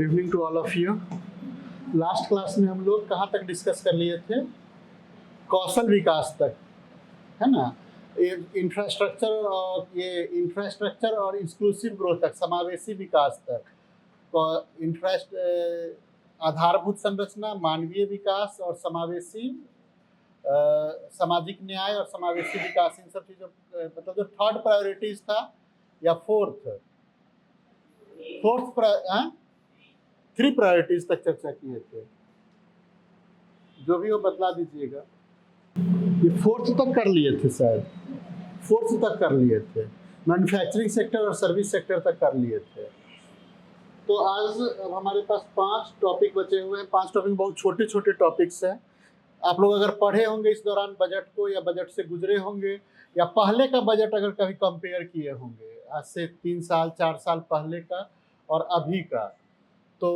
Evening to all of you. Last class में हम लोग कहाँ तक डिस्कस कर लिए थे? कौशल विकास तक, है ना। इंफ्रास्ट्रक्चर और इंक्लूसिव ग्रोथ तक, समावेशी विकास तक। आधारभूत संरचना, मानवीय विकास और समावेशी सामाजिक न्याय और समावेशी विकास, इन सब चीज़ों मतलब जो थर्ड प्रायोरिटीज था या थ्री प्रायोरिटीज तक चर्चा किए थे। जो भी हो बतला दीजिएगा। ये फोर्थ तक कर लिए थे, शायद फोर्थ तक कर लिए थे। मैन्युफैक्चरिंग सेक्टर और सर्विस सेक्टर तक कर लिए थे। तो आज अब हमारे पास 5 टॉपिक बचे हुए हैं। 5 टॉपिक बहुत छोटे छोटे टॉपिक्स हैं। आप लोग अगर पढ़े होंगे इस दौरान बजट को, या बजट से गुजरे होंगे, या पहले का बजट अगर कभी कंपेयर किए होंगे, आज से 3 साल 4 साल पहले का और अभी का, तो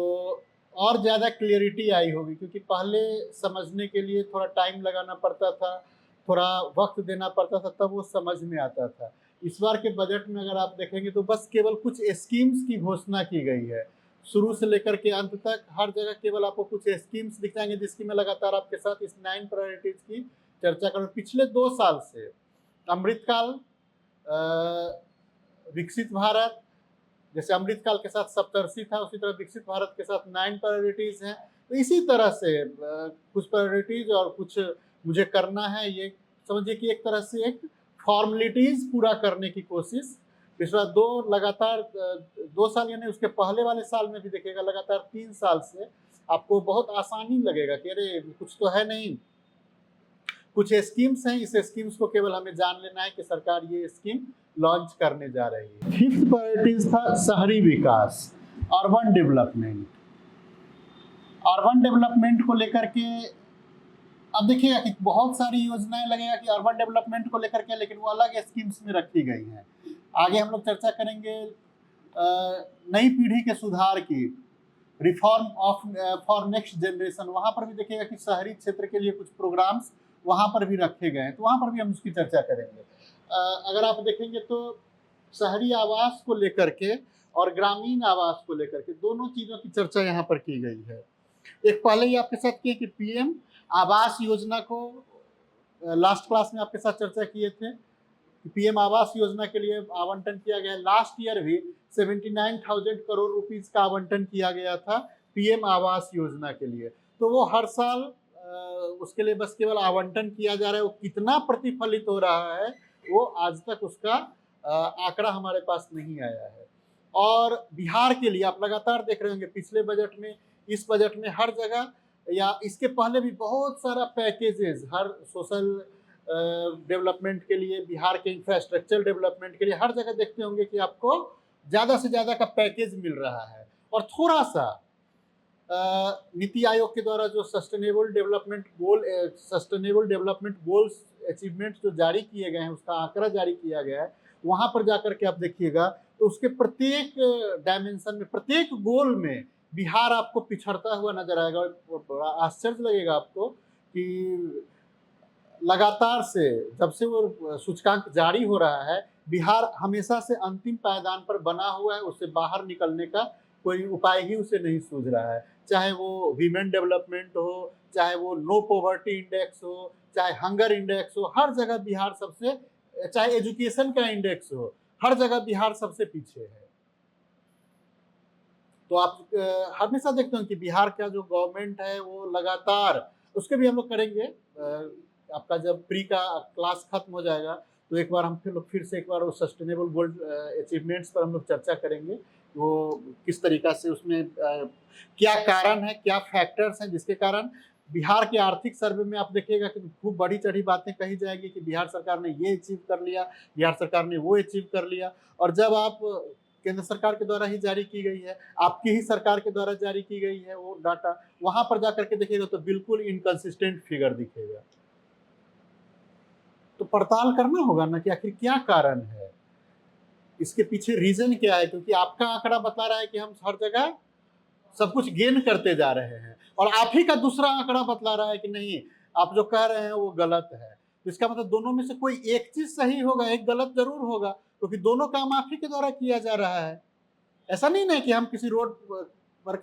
और ज़्यादा क्लियरिटी आई होगी। क्योंकि पहले समझने के लिए थोड़ा टाइम लगाना पड़ता था, थोड़ा वक्त देना पड़ता था, तब वो समझ में आता था। इस बार के बजट में अगर आप देखेंगे तो बस केवल कुछ स्कीम्स की घोषणा की गई है। शुरू से लेकर के अंत तक हर जगह केवल आपको कुछ स्कीम्स दिख जाएंगे, जिसकी मैं लगातार आपके साथ इस 9 प्रायोरिटीज की चर्चा करूँ। पिछले 2 साल से अमृतकाल, विकसित भारत, जैसे अमृतकाल के साथ सप्तर्षि था, उसी तरह विकसित भारत के साथ 9 प्रायोरिटीज हैं। तो इसी तरह से कुछ प्रायोरिटीज और कुछ मुझे करना है। ये समझिए कि एक तरह से एक फॉर्मेलिटीज पूरा करने की कोशिश। पिछला 2 साल यानी उसके पहले वाले साल में भी देखिएगा, लगातार 3 साल से आपको बहुत आसानी लगेगा कि अरे कुछ तो है नहीं, कुछ स्कीम्स हैं। इस स्कीम्स को केवल हमें जान लेना है कि सरकार ये स्कीम लॉन्च करने जा रही है। 5th प्रायोरिटीज था शहरी विकास, अर्बन डेवलपमेंट। अर्बन डेवलपमेंट को लेकर के अब देखिएगा कि बहुत सारी योजनाएं लगेगा कि अर्बन डेवलपमेंट को लेकर के, लेकिन वो अलग स्कीम्स में रखी गई हैं। आगे हम लोग चर्चा करेंगे नई पीढ़ी के सुधार की, reform of for next generation. वहाँ पर भी देखिएगा कि शहरी क्षेत्र के लिए कुछ प्रोग्राम्स वहाँ पर भी रखे गए हैं, तो वहाँ पर भी हम उसकी चर्चा करेंगे। अगर आप देखेंगे तो शहरी आवास को लेकर के और ग्रामीण आवास को लेकर के दोनों चीज़ों की चर्चा यहाँ पर की गई है। एक पहले ही आपके साथ किए कि पीएम आवास योजना को लास्ट क्लास में आपके साथ चर्चा किए थे। पीएम आवास योजना के लिए आवंटन किया गया। लास्ट ईयर भी 79,000 करोड़ रुपीस का आवंटन किया गया था पीएम आवास योजना के लिए। तो वो हर साल उसके लिए बस केवल आवंटन किया जा रहा है। वो कितना प्रतिफलित हो रहा है वो आज तक उसका आंकड़ा हमारे पास नहीं आया है। और बिहार के लिए आप लगातार देख रहे होंगे, पिछले बजट में, इस बजट में, हर जगह या इसके पहले भी बहुत सारा पैकेजेस, हर सोशल डेवलपमेंट के लिए, बिहार के इंफ्रास्ट्रक्चर डेवलपमेंट के लिए, हर जगह देखते होंगे कि आपको ज़्यादा से ज़्यादा का पैकेज मिल रहा है। और थोड़ा सा नीति आयोग के द्वारा जो सस्टेनेबल डेवलपमेंट गोल्स अचीवमेंट जो जारी किए गए हैं, उसका आंकड़ा जारी किया गया है, वहाँ पर जाकर के आप देखिएगा तो उसके प्रत्येक डायमेंशन में, प्रत्येक गोल में बिहार आपको पिछड़ता हुआ नजर आएगा। बड़ा आश्चर्य लगेगा आपको कि लगातार से जब से वो सूचकांक जारी हो रहा है, बिहार हमेशा से अंतिम पायदान पर बना हुआ है। उससे बाहर निकलने का कोई उपाय ही उसे नहीं सूझ रहा है। चाहे वो वीमेन डेवलपमेंट हो, चाहे वो नो पॉवर्टी इंडेक्स हो, चाहे हंगर इंडेक्स हो, हर जगह बिहार सबसे, चाहे एजुकेशन का इंडेक्स हो, हर जगह बिहार सबसे पीछे है। तो आप हमेशा देखते हैं कि बिहार का जो गवर्नमेंट है वो लगातार, उसके भी हम लोग करेंगे। आपका जब प्री का क्लास खत्म हो जाएगा तो एक बार हम फिर से एक बार वो सस्टेनेबल गोल्ड अचीवमेंट्स पर हम लोग चर्चा करेंगे। वो किस तरीका से उसमें क्या कारण है, क्या फैक्टर्स हैं जिसके कारण बिहार के आर्थिक सर्वे में आप देखिएगा कि खूब बड़ी चढ़ी बातें कही जाएगी कि बिहार सरकार ने ये अचीव कर लिया, बिहार सरकार ने वो अचीव कर लिया। और जब आप केंद्र सरकार के द्वारा ही जारी की गई है, आपकी ही सरकार के द्वारा जारी की गई है वो डाटा, वहां पर जाकर के देखिएगा तो बिल्कुल इनकंसिस्टेंट फिगर दिखेगा। तो पड़ताल करना होगा ना कि आखिर क्या कारण है, इसके पीछे रीजन क्या है। क्योंकि आपका आंकड़ा बता रहा है कि हम हर जगह सब कुछ गेन करते जा रहे हैं, और आप ही का दूसरा आंकड़ा बतला रहा है कि नहीं, आप जो कह रहे हैं वो गलत है। तो इसका मतलब दोनों में से कोई एक चीज सही होगा, एक गलत जरूर होगा, क्योंकि दोनों काम आप ही के द्वारा किया जा रहा है। ऐसा नहीं ना कि हम किसी रोड पर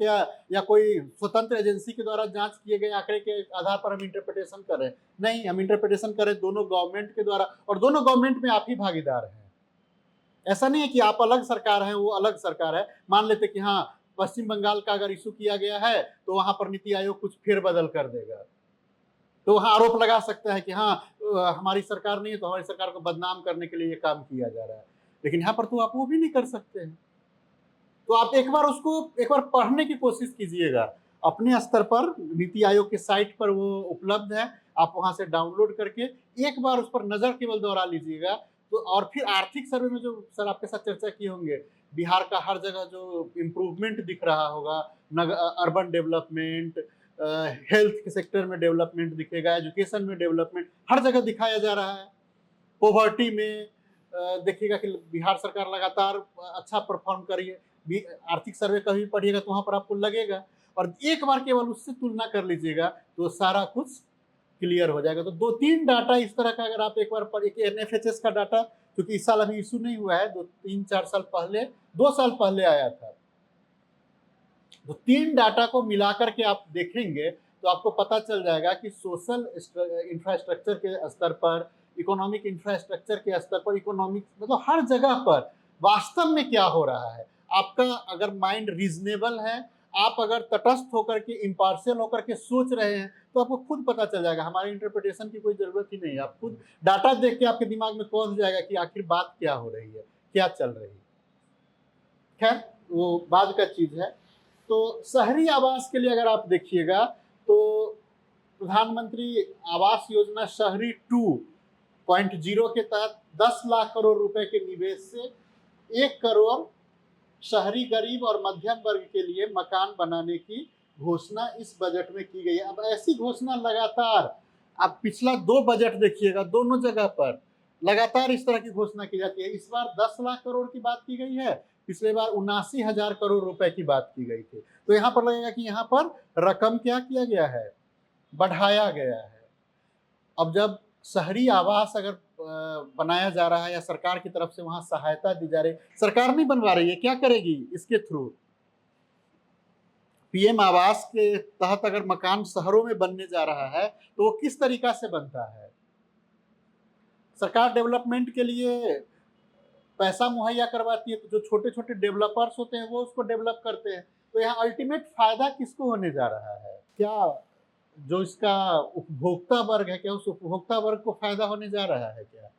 या कोई स्वतंत्र एजेंसी के द्वारा जांच किए गए आंकड़े के आधार पर हम इंटरप्रिटेशन कर रहे हैं। नहीं, हम इंटरप्रिटेशन करें दोनों गवर्नमेंट के द्वारा, और दोनों गवर्नमेंट में आप ही भागीदार हैं। ऐसा नहीं है कि आप अलग सरकार है, वो अलग सरकार है। मान लेते कि हाँ, पश्चिम बंगाल का अगर इशू किया गया है तो वहां पर नीति आयोग कुछ फेरबदल कर देगा, तो वहां आरोप लगा सकता है कि हाँ, हमारी सरकार नहीं है तो हमारी सरकार को बदनाम करने के लिए ये काम किया जा रहा है। लेकिन यहाँ पर तो आप वो भी नहीं कर सकते हैं। तो आप एक बार पढ़ने की कोशिश कीजिएगा। अपने स्तर पर नीति आयोग के साइट पर वो उपलब्ध है, आप वहां से डाउनलोड करके एक बार उस पर नजर केवल दौड़ा लीजिएगा। तो और फिर आर्थिक सर्वे में जो सर आपके साथ चर्चा किए होंगे, बिहार का हर जगह जो इम्प्रूवमेंट दिख रहा होगा, अर्बन डेवलपमेंट, हेल्थ के सेक्टर में डेवलपमेंट दिखेगा, एजुकेशन में डेवलपमेंट हर जगह दिखाया जा रहा है। पॉवर्टी में देखिएगा कि बिहार सरकार लगातार अच्छा परफॉर्म कर रही है। आर्थिक सर्वे कभी पढ़िएगा तो वहां पर आपको लगेगा, और एक बार केवल उससे तुलना कर लीजिएगा तो सारा कुछ क्लियर हो जाएगा। तो 2-3 डाटा इस तरह का अगर आप एक बार एक एनएफएचएस का डाटा, क्योंकि इस साल अभी इशू नहीं हुआ है, 2-3-4 साल पहले, 2 साल पहले आया था, तो 3 डाटा को मिलाकर के आप देखेंगे तो आपको पता चल जाएगा कि सोशल इंफ्रास्ट्रक्चर के स्तर पर, इकोनॉमिक इंफ्रास्ट्रक्चर के स्तर पर, इकोनॉमिक मतलब हर जगह पर वास्तव में क्या हो रहा है। आपका अगर माइंड रीजनेबल है, आप अगर तटस्थ होकर के, इम्पार्शियल होकर के सोच रहे हैं, तो आपको खुद पता चल जाएगा। हमारे इंटरप्रिटेशन की कोई जरूरत ही नहीं है। आप खुद डाटा देख के आपके दिमाग में पहुंच जाएगा कि आखिर बात क्या हो रही है, क्या चल रही है। खैर, वो बाद का चीज है। तो शहरी आवास के लिए अगर आप देखिएगा तो प्रधानमंत्री आवास योजना शहरी 2.0 के तहत 10 लाख करोड़ रुपए के निवेश से 1 करोड़ शहरी गरीब और मध्यम वर्ग के लिए मकान बनाने की घोषणा इस बजट में की गई है। अब ऐसी घोषणा लगातार, आप पिछला 2 बजट देखिएगा, दोनों जगह पर लगातार इस तरह की घोषणा की जाती है। इस बार 10 लाख करोड़ की बात की गई है, पिछले बार 79,000 करोड़ रुपए की बात की गई थी। तो यहाँ पर लगेगा कि यहाँ पर रकम क्या किया गया है, बढ़ाया गया है। अब जब शहरी आवास अगर बनाया जा रहा है या सरकार की तरफ से वहां सहायता दी जा रही है, सरकार नहीं बनवा रही है, क्या करेगी इसके थ्रू? पीएम आवास के तहत अगर मकान शहरों में बनने जा रहा है तो वो किस तरीका से बनता है? सरकार डेवलपमेंट के लिए पैसा मुहैया करवाती है, तो जो छोटे छोटे डेवलपर्स होते हैं वो उसको डेवलप करते हैं। तो यहाँ अल्टीमेट फायदा किसको होने जा रहा है? क्या जो इसका उपभोक्ता वर्ग है, क्या उस उपभोक्ता वर्ग को फायदा होने जा रहा है? क्या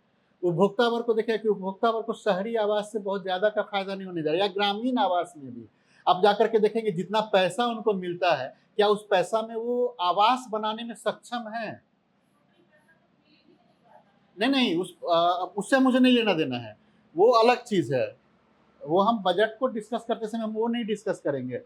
उपभोक्ता वर्ग को देखिए कि उपभोक्ता वर्ग को शहरी आवास से बहुत ज्यादा का फायदा नहीं होने जा रहा है, या ग्रामीण आवास में भी आप जाकर के देखेंगे जितना पैसा उनको मिलता है, क्या उस पैसा में वो आवास बनाने में सक्षम है? नहीं, उससे मुझे नहीं लेना देना है, वो अलग चीज है। वो हम बजट को डिस्कस करते समय हम वो नहीं डिस्कस करेंगे।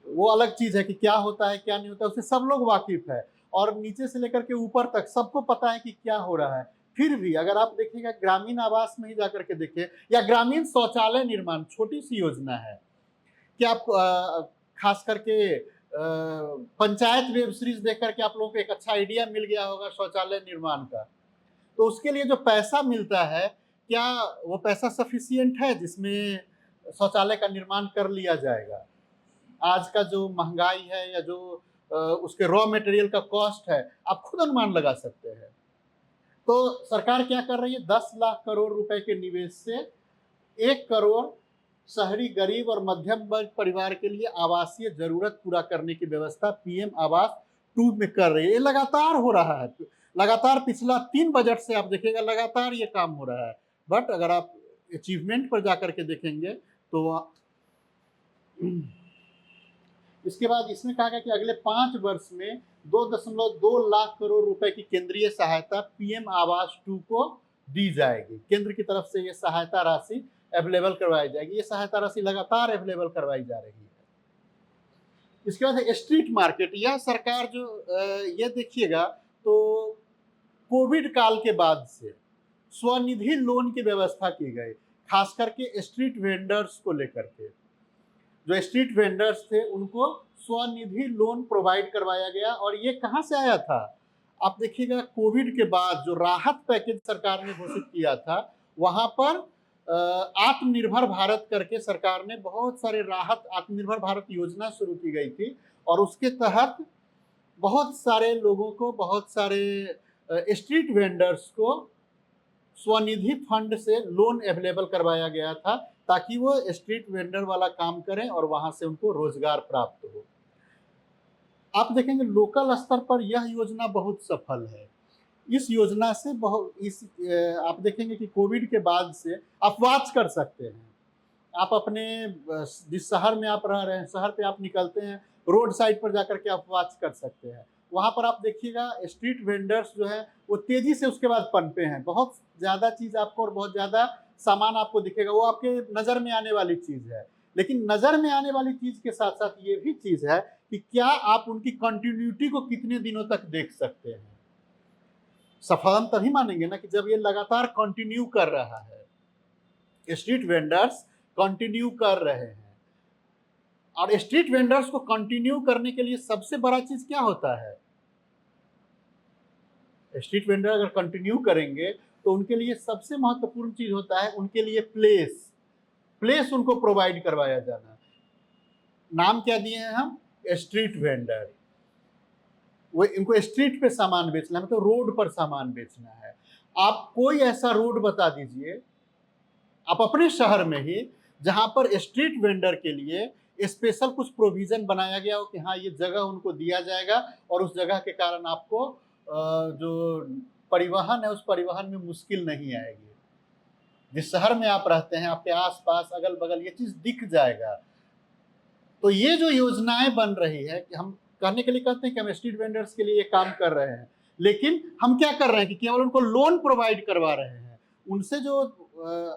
वो अलग चीज है कि क्या होता है क्या नहीं होता है, उससे सब लोग वाकिफ है, और नीचे से लेकर के ऊपर तक सबको पता है कि क्या हो रहा है। फिर भी अगर आप देखिएगा ग्रामीण आवास में ही जाकर के देखिए, या ग्रामीण शौचालय निर्माण, छोटी सी योजना है कि आप खास करके पंचायत वेब सीरीज देख करके आप लोगों को एक अच्छा आइडिया मिल गया होगा शौचालय निर्माण का। तो उसके लिए जो पैसा मिलता है, क्या वो पैसा सफिशियंट है जिसमें शौचालय का निर्माण कर लिया जाएगा? आज का जो महंगाई है या जो उसके रॉ मटेरियल का कॉस्ट है, आप खुद अनुमान लगा सकते हैं। तो सरकार क्या कर रही है? 10 लाख करोड़ रुपए के निवेश से 1 करोड़ शहरी गरीब और मध्यम वर्ग परिवार के लिए आवासीय जरूरत पूरा करने की व्यवस्था पीएम आवास 2 में कर रही है। ये लगातार हो रहा है, लगातार पिछला 3 बजट से आप देखिएगा लगातार ये काम हो रहा है। बट अगर आप अचीवमेंट पर जाकर के देखेंगे तो इसके बाद इसमें कहा गया कि अगले 5 वर्ष में 2.2 लाख करोड़ रुपए की केंद्रीय सहायता पीएम आवास 2 को दी जाएगी। केंद्र की तरफ से ये सहायता राशि अवेलेबल करवाई जाएगी। ये सहायता राशि लगातार अवेलेबल करवाई जा रही है। इसके बाद है स्ट्रीट मार्केट। यह सरकार जो ये देखिएगा तो कोविड काल के बाद से स्वनिधि लोन की व्यवस्था की गई, खास करके स्ट्रीट वेंडर्स को लेकर के। जो स्ट्रीट वेंडर्स थे उनको स्वनिधि लोन प्रोवाइड करवाया गया। और ये कहाँ से आया था? आप देखिएगा कोविड के बाद जो राहत पैकेज सरकार ने घोषित किया था, वहां पर आत्मनिर्भर भारत करके सरकार ने बहुत सारे राहत आत्मनिर्भर भारत योजना शुरू की गई थी और उसके तहत बहुत सारे लोगों को, बहुत सारे स्ट्रीट वेंडर्स को स्वनिधि फंड से लोन अवेलेबल करवाया गया था ताकि वो स्ट्रीट वेंडर वाला काम करें और वहां से उनको रोजगार प्राप्त हो। आप देखेंगे लोकल स्तर पर यह योजना बहुत सफल है। इस योजना से आप देखेंगे कि कोविड के बाद से आप वॉच कर सकते हैं। आप अपने जिस शहर में आप रह रहे हैं, शहर पे आप निकलते हैं, रोड साइड पर जाकर के आप वॉच कर सकते हैं। वहाँ पर आप देखिएगा स्ट्रीट वेंडर्स जो है वो तेजी से उसके बाद पनपे हैं। बहुत ज़्यादा चीज़ आपको और बहुत ज़्यादा सामान आपको दिखेगा, वो आपके नज़र में आने वाली चीज़ है। लेकिन नज़र में आने वाली चीज़ के साथ साथ ये भी चीज़ है कि क्या आप उनकी कंटिन्यूटी को कितने दिनों तक देख सकते हैं। सफल हम तभी मानेंगे ना कि जब ये लगातार कंटिन्यू कर रहा है। स्ट्रीट वेंडर्स कंटिन्यू कर रहे हैं और स्ट्रीट वेंडर्स को कंटिन्यू करने के लिए सबसे बड़ा चीज क्या होता है? स्ट्रीट वेंडर अगर कंटिन्यू करेंगे तो उनके लिए सबसे महत्वपूर्ण चीज होता है उनके लिए प्लेस उनको प्रोवाइड करवाया जाना। नाम क्या दिए हैं हम? Street vendor. वो इनको स्ट्रीट पे सामान बेचना है, मतलब रोड पर सामान बेचना है। आप कोई ऐसा रोड बता दीजिए आप अपने शहर में ही जहां पर स्ट्रीट वेंडर के लिए स्पेशल कुछ प्रोविजन बनाया गया हो कि हाँ ये जगह उनको दिया जाएगा और उस जगह के कारण आपको जो परिवहन है उस परिवहन में मुश्किल नहीं आएगी। जिस शहर में आप रहते हैं आपके आसपास अगल बगल ये चीज दिख जाएगा। तो ये जो योजनाएं बन रही है कि हम कहने के लिए कहते हैं कि हम स्ट्रीट वेंडर्स के लिए ये काम कर रहे हैं, लेकिन हम क्या कर रहे हैं कि केवल उनको लोन प्रोवाइड करवा रहे हैं। उनसे जो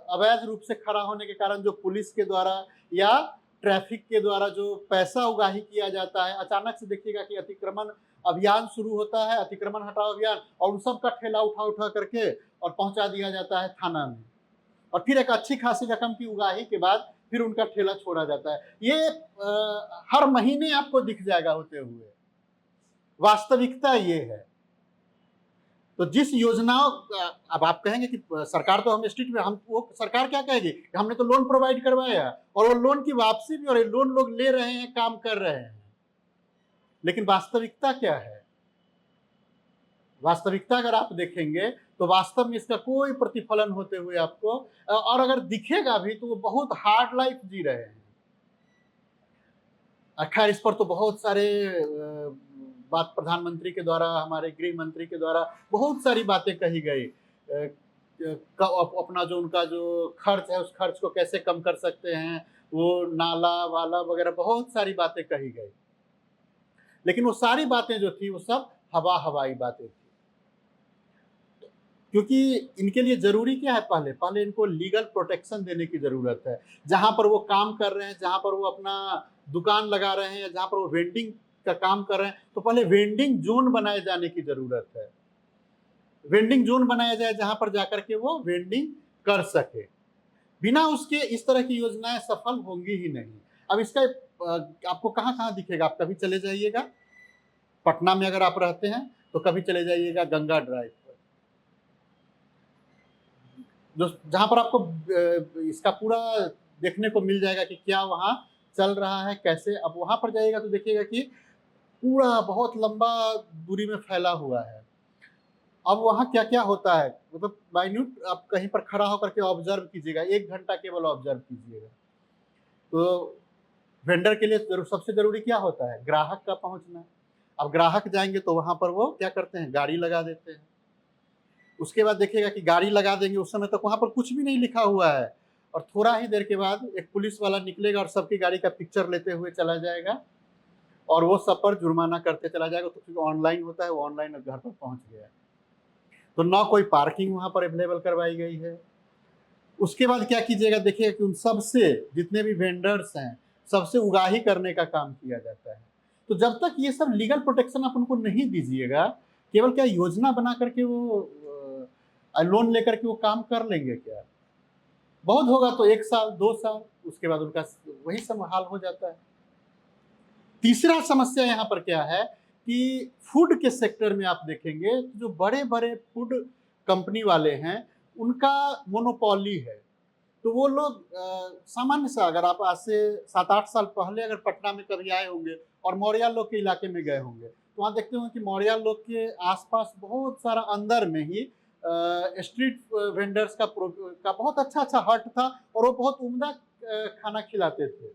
अवैध रूप से खड़ा होने के कारण जो पुलिस के द्वारा या ट्रैफिक के द्वारा जो पैसा उगाही किया जाता है, अचानक से देखिएगा कि अतिक्रमण अभियान शुरू होता है, अतिक्रमण हटाओ अभियान, और उन सब का ठेला उठा उठा करके और पहुंचा दिया जाता है थाना में, और फिर एक अच्छी खासी रकम की उगाही के बाद फिर उनका ठेला छोड़ा जाता है। ये हर महीने आपको दिख जाएगा होते हुए। वास्तविकता ये है। तो जिस योजनाओं अब आप कहेंगे कि सरकार तो हम स्ट्रीट में हम वो सरकार क्या कहेगी कि हमने तो लोन प्रोवाइड करवाया और वो लोन की वापसी भी और ये लोन लोग ले रहे हैं, काम कर रहे हैं। लेकिन वास्तविकता क्या है? वास्तविकता अगर आप देखेंगे तो वास्तव में इसका कोई प्रतिफलन होते हुए आपको और अगर दिखेगा भी तो वो बहुत हार्ड लाइफ जी रहे हैं। खैर इस पर तो बहुत सारे बात प्रधानमंत्री के द्वारा, हमारे गृह मंत्री के द्वारा बहुत सारी बातें कही गई। अपना जो उनका जो खर्च है उस खर्च को कैसे कम कर सकते हैं, वो नाला वाला वगैरह बहुत सारी बातें कही गई। लेकिन वो सारी बातें जो थी वो सब हवाई बातें थी। क्योंकि इनके लिए जरूरी क्या है? पहले इनको लीगल प्रोटेक्शन देने की जरूरत है। जहां पर वो काम कर रहे हैं, जहां पर वो अपना दुकान लगा रहे हैं या जहां पर वो वेंडिंग का काम कर रहे हैं, तो पहले वेंडिंग जोन बनाए जाने की जरूरत है। वेंडिंग जोन बनाया जाए जहां पर जाकर के वो वेंडिंग कर सके। बिना उसके इस तरह की योजनाएं सफल होंगी ही नहीं। अब इसका आपको कहाँ कहाँ दिखेगा? आप कभी चले जाइएगा पटना में, अगर आप रहते हैं तो कभी चले जाइएगा गंगा ड्राइव पर, जो जहां पर आपको इसका पूरा देखने को मिल जाएगा कि क्या वहाँ चल रहा है, कैसे। अब वहां पर जाइएगा तो देखिएगा कि पूरा बहुत लंबा दूरी में फैला हुआ है। अब वहाँ क्या क्या होता है, मतलब माइन्यूट आप कहीं पर खड़ा होकर के ऑब्जर्व कीजिएगा, 1 घंटा केवल ऑब्जर्व कीजिएगा। तो वेंडर के लिए सबसे जरूरी क्या होता है? ग्राहक का पहुंचना। अब ग्राहक जाएंगे तो वहां पर वो क्या करते हैं? गाड़ी लगा देते हैं। उसके बाद देखिएगा कि गाड़ी लगा देंगे, उस समय तक वहां पर कुछ भी नहीं लिखा हुआ है, और थोड़ा ही देर के बाद एक पुलिस वाला निकलेगा और सबकी गाड़ी का पिक्चर लेते हुए चला जाएगा और वो सब पर जुर्माना करते चला जाएगा। तो क्योंकि ऑनलाइन होता है, वो ऑनलाइन घर पर पहुंच गया। तो ना कोई पार्किंग वहां पर अवेलेबल करवाई गई है। उसके बाद क्या कीजिएगा, देखिएगा कि उन सबसे जितने भी वेंडर्स हैं सबसे उगाही करने का काम किया जाता है। तो जब तक ये सब लीगल प्रोटेक्शन आप उनको नहीं दीजिएगा, केवल क्या योजना बना करके वो लोन लेकर के वो काम कर लेंगे क्या? बहुत होगा तो 1 साल 2 साल, उसके बाद उनका वही सब हाल हो जाता है। तीसरा समस्या यहाँ पर क्या है कि फूड के सेक्टर में आप देखेंगे जो बड़े बड़े फूड कंपनी वाले हैं उनका मोनोपोली है। तो वो लोग सामान्य सा, अगर आप आज से 7-8 साल पहले अगर पटना में कभी आए होंगे और मौर्य लोग के इलाके में गए होंगे, तो वहाँ देखते होंगे कि मौर्य लोग के आसपास बहुत सारा अंदर में ही स्ट्रीट वेंडर्स का बहुत अच्छा हट था और वो बहुत उम्दा खाना खिलाते थे।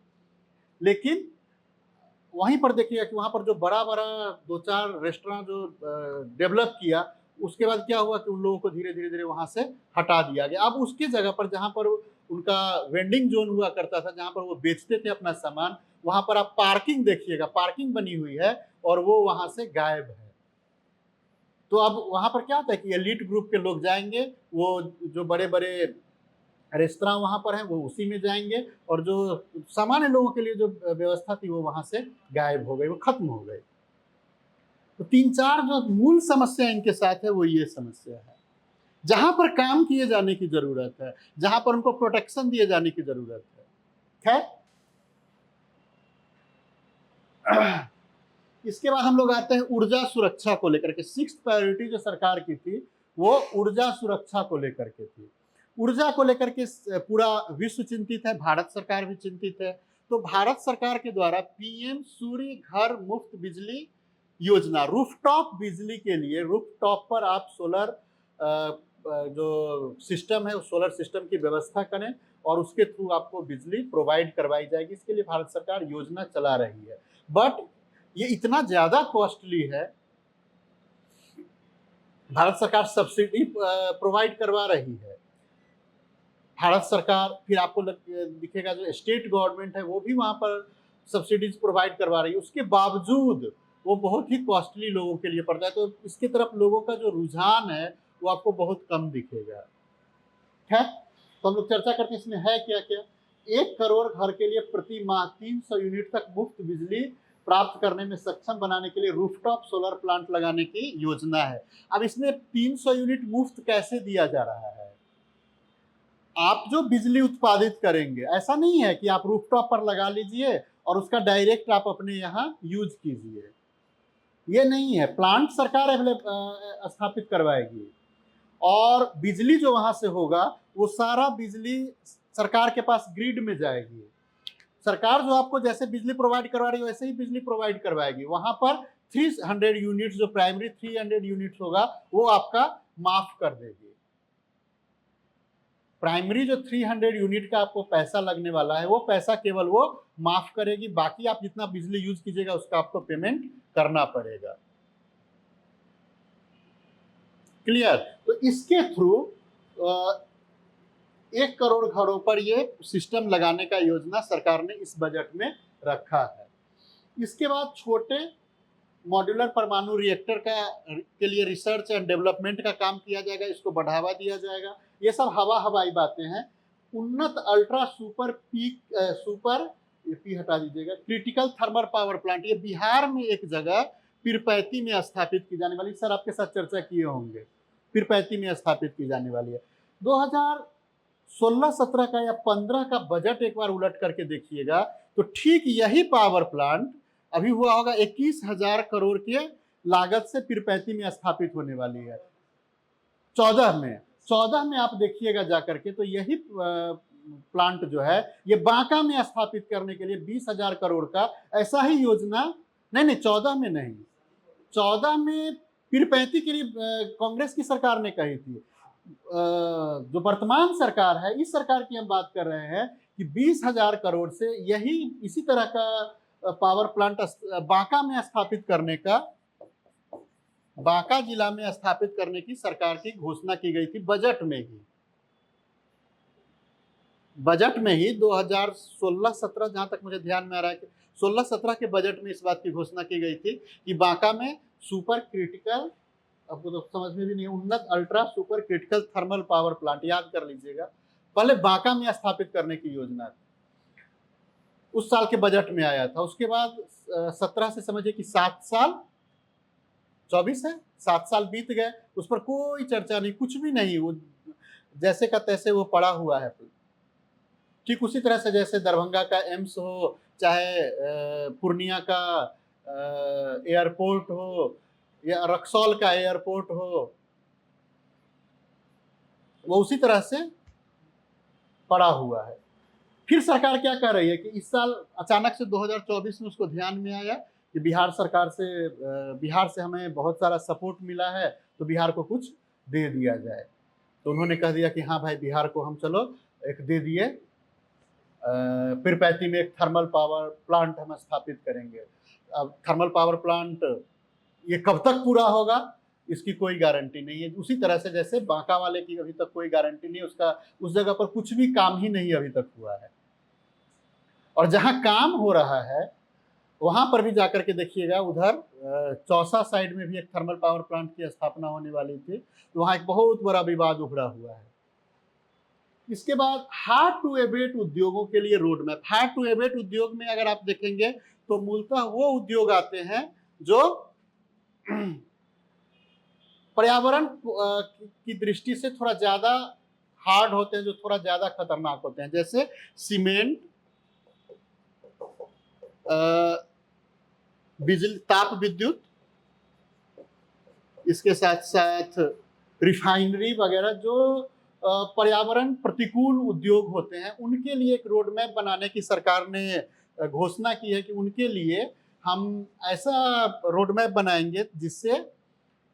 लेकिन वहीं पर देखिएगा कि वहाँ पर जो बड़ा-बड़ा 2-4 रेस्टोरेंट जो डेवलप किया, उसके बाद क्या हुआ कि उन लोगों को धीरे-धीरे वहाँ से हटा दिया गया। अब उसकी जगह पर जहाँ पर उनका वेंडिंग ज़ोन हुआ करता था, जहाँ पर वो बेचते थे अपना सामान, वहाँ पर आप पार्किंग देखिएगा, पार्किंग बनी हुई है और वो वहाँ से गायब है। तो अब वहाँ पर क्या होता है कि एलीट ग्रुप के लोग जाएँगे, वो जो बड़े-बड़े रेस्तरां वहाँ पर हैं, वो उसी में जाएँगे और जो सामान्य लोगों के लिए जो व्यवस्था थी, वो वहाँ से गायब हो गई, वो खत्म हो गई। तो 3-4 जो मूल समस्या इनके साथ है, वो ये समस्या है। जहाँ पर काम किए जाने की ज़रूरत है, जहाँ पर उनको प्रोटेक्शन दिए जाने की ज़रूरत है। खैर, इसके बाद हम लोग आते हैं ऊर्जा सुरक्षा को लेकर के। 6th प्रायोरिटी जो सरकार की थी, वो ऊर्जा सुरक्षा को लेकर के थी। ऊर्जा को लेकर के पूरा विश्व चिंतित है, भारत सरकार भी चिंतित है। तो भारत सरकार के द्वारा पीएम सूर्य घर मुफ्त बिजली योजना, रूफटॉप बिजली के लिए रूफटॉप पर आप सोलर जो सिस्टम है, उस सोलर सिस्टम की व्यवस्था करें और उसके थ्रू आपको बिजली प्रोवाइड करवाई जाएगी। इसके लिए भारत सरकार योजना चला रही है। बट ये इतना ज़्यादा कॉस्टली है, भारत सरकार सब्सिडी प्रोवाइड करवा रही है। भारत सरकार, फिर आपको दिखेगा जो स्टेट गवर्नमेंट है, वो भी वहाँ पर सब्सिडीज प्रोवाइड करवा रही है। उसके बावजूद वो बहुत ही कॉस्टली लोगों के लिए पड़ता है, तो इसकी तरफ लोगों का जो रुझान है, वो आपको बहुत कम दिखेगा। है? तो हम लोग चर्चा करते हैं इसमें है क्या-क्या। 1 करोड़ घर के लिए प्रति माह 300 यूनिट तक मुफ्त बिजली प्राप्त करने में सक्षम बनाने के लिए रूफटॉप सोलर प्लांट लगाने की योजना है। अब इसमें 300 यूनिट मुफ्त कैसे दिया जा रहा है? आप जो बिजली उत्पादित करेंगे, ऐसा नहीं है कि आप रूफटॉप पर लगा लीजिए और उसका डायरेक्ट आप अपने यहाँ यूज कीजिए। ये नहीं है, प्लांट सरकार स्थापित करवाएगी और बिजली जो वहां से होगा, वो सारा बिजली सरकार के पास ग्रिड में जाएगी। सरकार जो आपको जैसे बिजली प्रोवाइड करवा रही है, वैसे ही बिजली प्रोवाइड करवाएगी। वहां पर 300 यूनिट, जो प्राइमरी 300 यूनिट होगा, वो आपका माफ कर देगी। प्राइमरी जो 300 यूनिट का आपको पैसा लगने वाला है, वो पैसा केवल वो माफ करेगी। बाकी आप जितना बिजली यूज कीजिएगा, उसका आपको पेमेंट करना पड़ेगा। क्लियर? तो इसके थ्रू 1 करोड़ घरों पर ये सिस्टम लगाने का योजना सरकार ने इस बजट में रखा है। इसके बाद छोटे मॉड्यूलर परमाणु रिएक्टर के लिए रिसर्च एंड डेवलपमेंट का काम किया जाएगा, इसको बढ़ावा दिया जाएगा। ये सब हवाई बातें हैं। उन्नत अल्ट्रा सुपर पीक सुपर ये पी हटा दीजिएगा, क्रिटिकल थर्मल पावर प्लांट, ये बिहार में एक जगह पीरपैंती में स्थापित की जाने वाली, सर आपके साथ चर्चा किए होंगे, पीरपैंती में स्थापित की जाने वाली है। 2016-17 का या 15 का बजट एक बार उलट करके देखिएगा, तो ठीक यही पावर प्लांट अभी हुआ होगा 21,000 करोड़ के लागत से पीरपैंती में स्थापित होने वाली है। 14 में आप देखिएगा जाकर के, तो यही प्लांट जो है, ये बांका में स्थापित करने के लिए 20,000 करोड़ का ऐसा ही योजना, नहीं 14 में नहीं, 14 में पीरपैंती के लिए कांग्रेस की सरकार ने कही थी। जो वर्तमान सरकार है, इस सरकार की हम बात कर रहे हैं कि 20,000 करोड़ से यही इसी तरह का पावर प्लांट बांका में स्थापित करने का, बांका जिला में स्थापित करने की सरकार की घोषणा की गई थी बजट में ही। बजट में ही 2016-17, जहां तक मुझे ध्यान में आ रहा है कि 16-17 के बजट में इस बात की घोषणा की गई थी कि बांका में सुपर क्रिटिकल, आपको तो समझ में भी नहीं, उन्नत ultra super critical thermal power plant, याद कर लीजिएगा, पहले बांका में स्थापित करने की योजना थी, उस साल के बजट में आया था। उसके बाद 17 से समझिए कि 7 साल, 24 है, 7 साल बीत गए, उस पर कोई चर्चा नहीं, कुछ भी नहीं, वो जैसे का तैसे वो पड़ा हुआ है। ठीक उसी तरह से जैसे दरभंगा का एम्स हो, चाहे पूर्णिया का एयरपोर्ट हो, या रक्सौल का एयरपोर्ट हो, वो उसी तरह से पड़ा हुआ है। फिर सरकार क्या कर रही है कि इस साल अचानक से 2024 में उसको ध्यान में आया कि बिहार से हमें बहुत सारा सपोर्ट मिला है, तो बिहार को कुछ दे दिया जाए। तो उन्होंने कह दिया कि हाँ भाई, बिहार को हम चलो एक दे दिए, पीरपैंती में एक थर्मल पावर प्लांट हम स्थापित करेंगे। अब थर्मल पावर प्लांट ये कब तक पूरा होगा इसकी कोई गारंटी नहीं है। उसी तरह से जैसे बांका वाले की अभी तक कोई गारंटी नहीं, उसका उस जगह पर कुछ भी काम ही नहीं अभी तक हुआ है। और जहां काम हो रहा है वहां पर भी जाकर के देखिएगा, उधर चौसा साइड में भी एक थर्मल पावर प्लांट की स्थापना होने वाली थी, तो वहां एक बहुत बड़ा विवाद उभरा हुआ है। इसके बाद हार्ड टू एबेट उद्योगों के लिए road map. Hard to abate उद्योग में अगर आप देखेंगे तो मूलतः वो उद्योग आते हैं जो पर्यावरण की दृष्टि से थोड़ा ज्यादा हार्ड होते हैं, जो थोड़ा ज्यादा खतरनाक होते हैं, जैसे सीमेंट, बिजली, ताप विद्युत, इसके साथ साथ रिफाइनरी वगैरह जो पर्यावरण प्रतिकूल उद्योग होते हैं, उनके लिए एक रोड मैप बनाने की सरकार ने घोषणा की है कि उनके लिए हम ऐसा रोड मैप बनाएंगे जिससे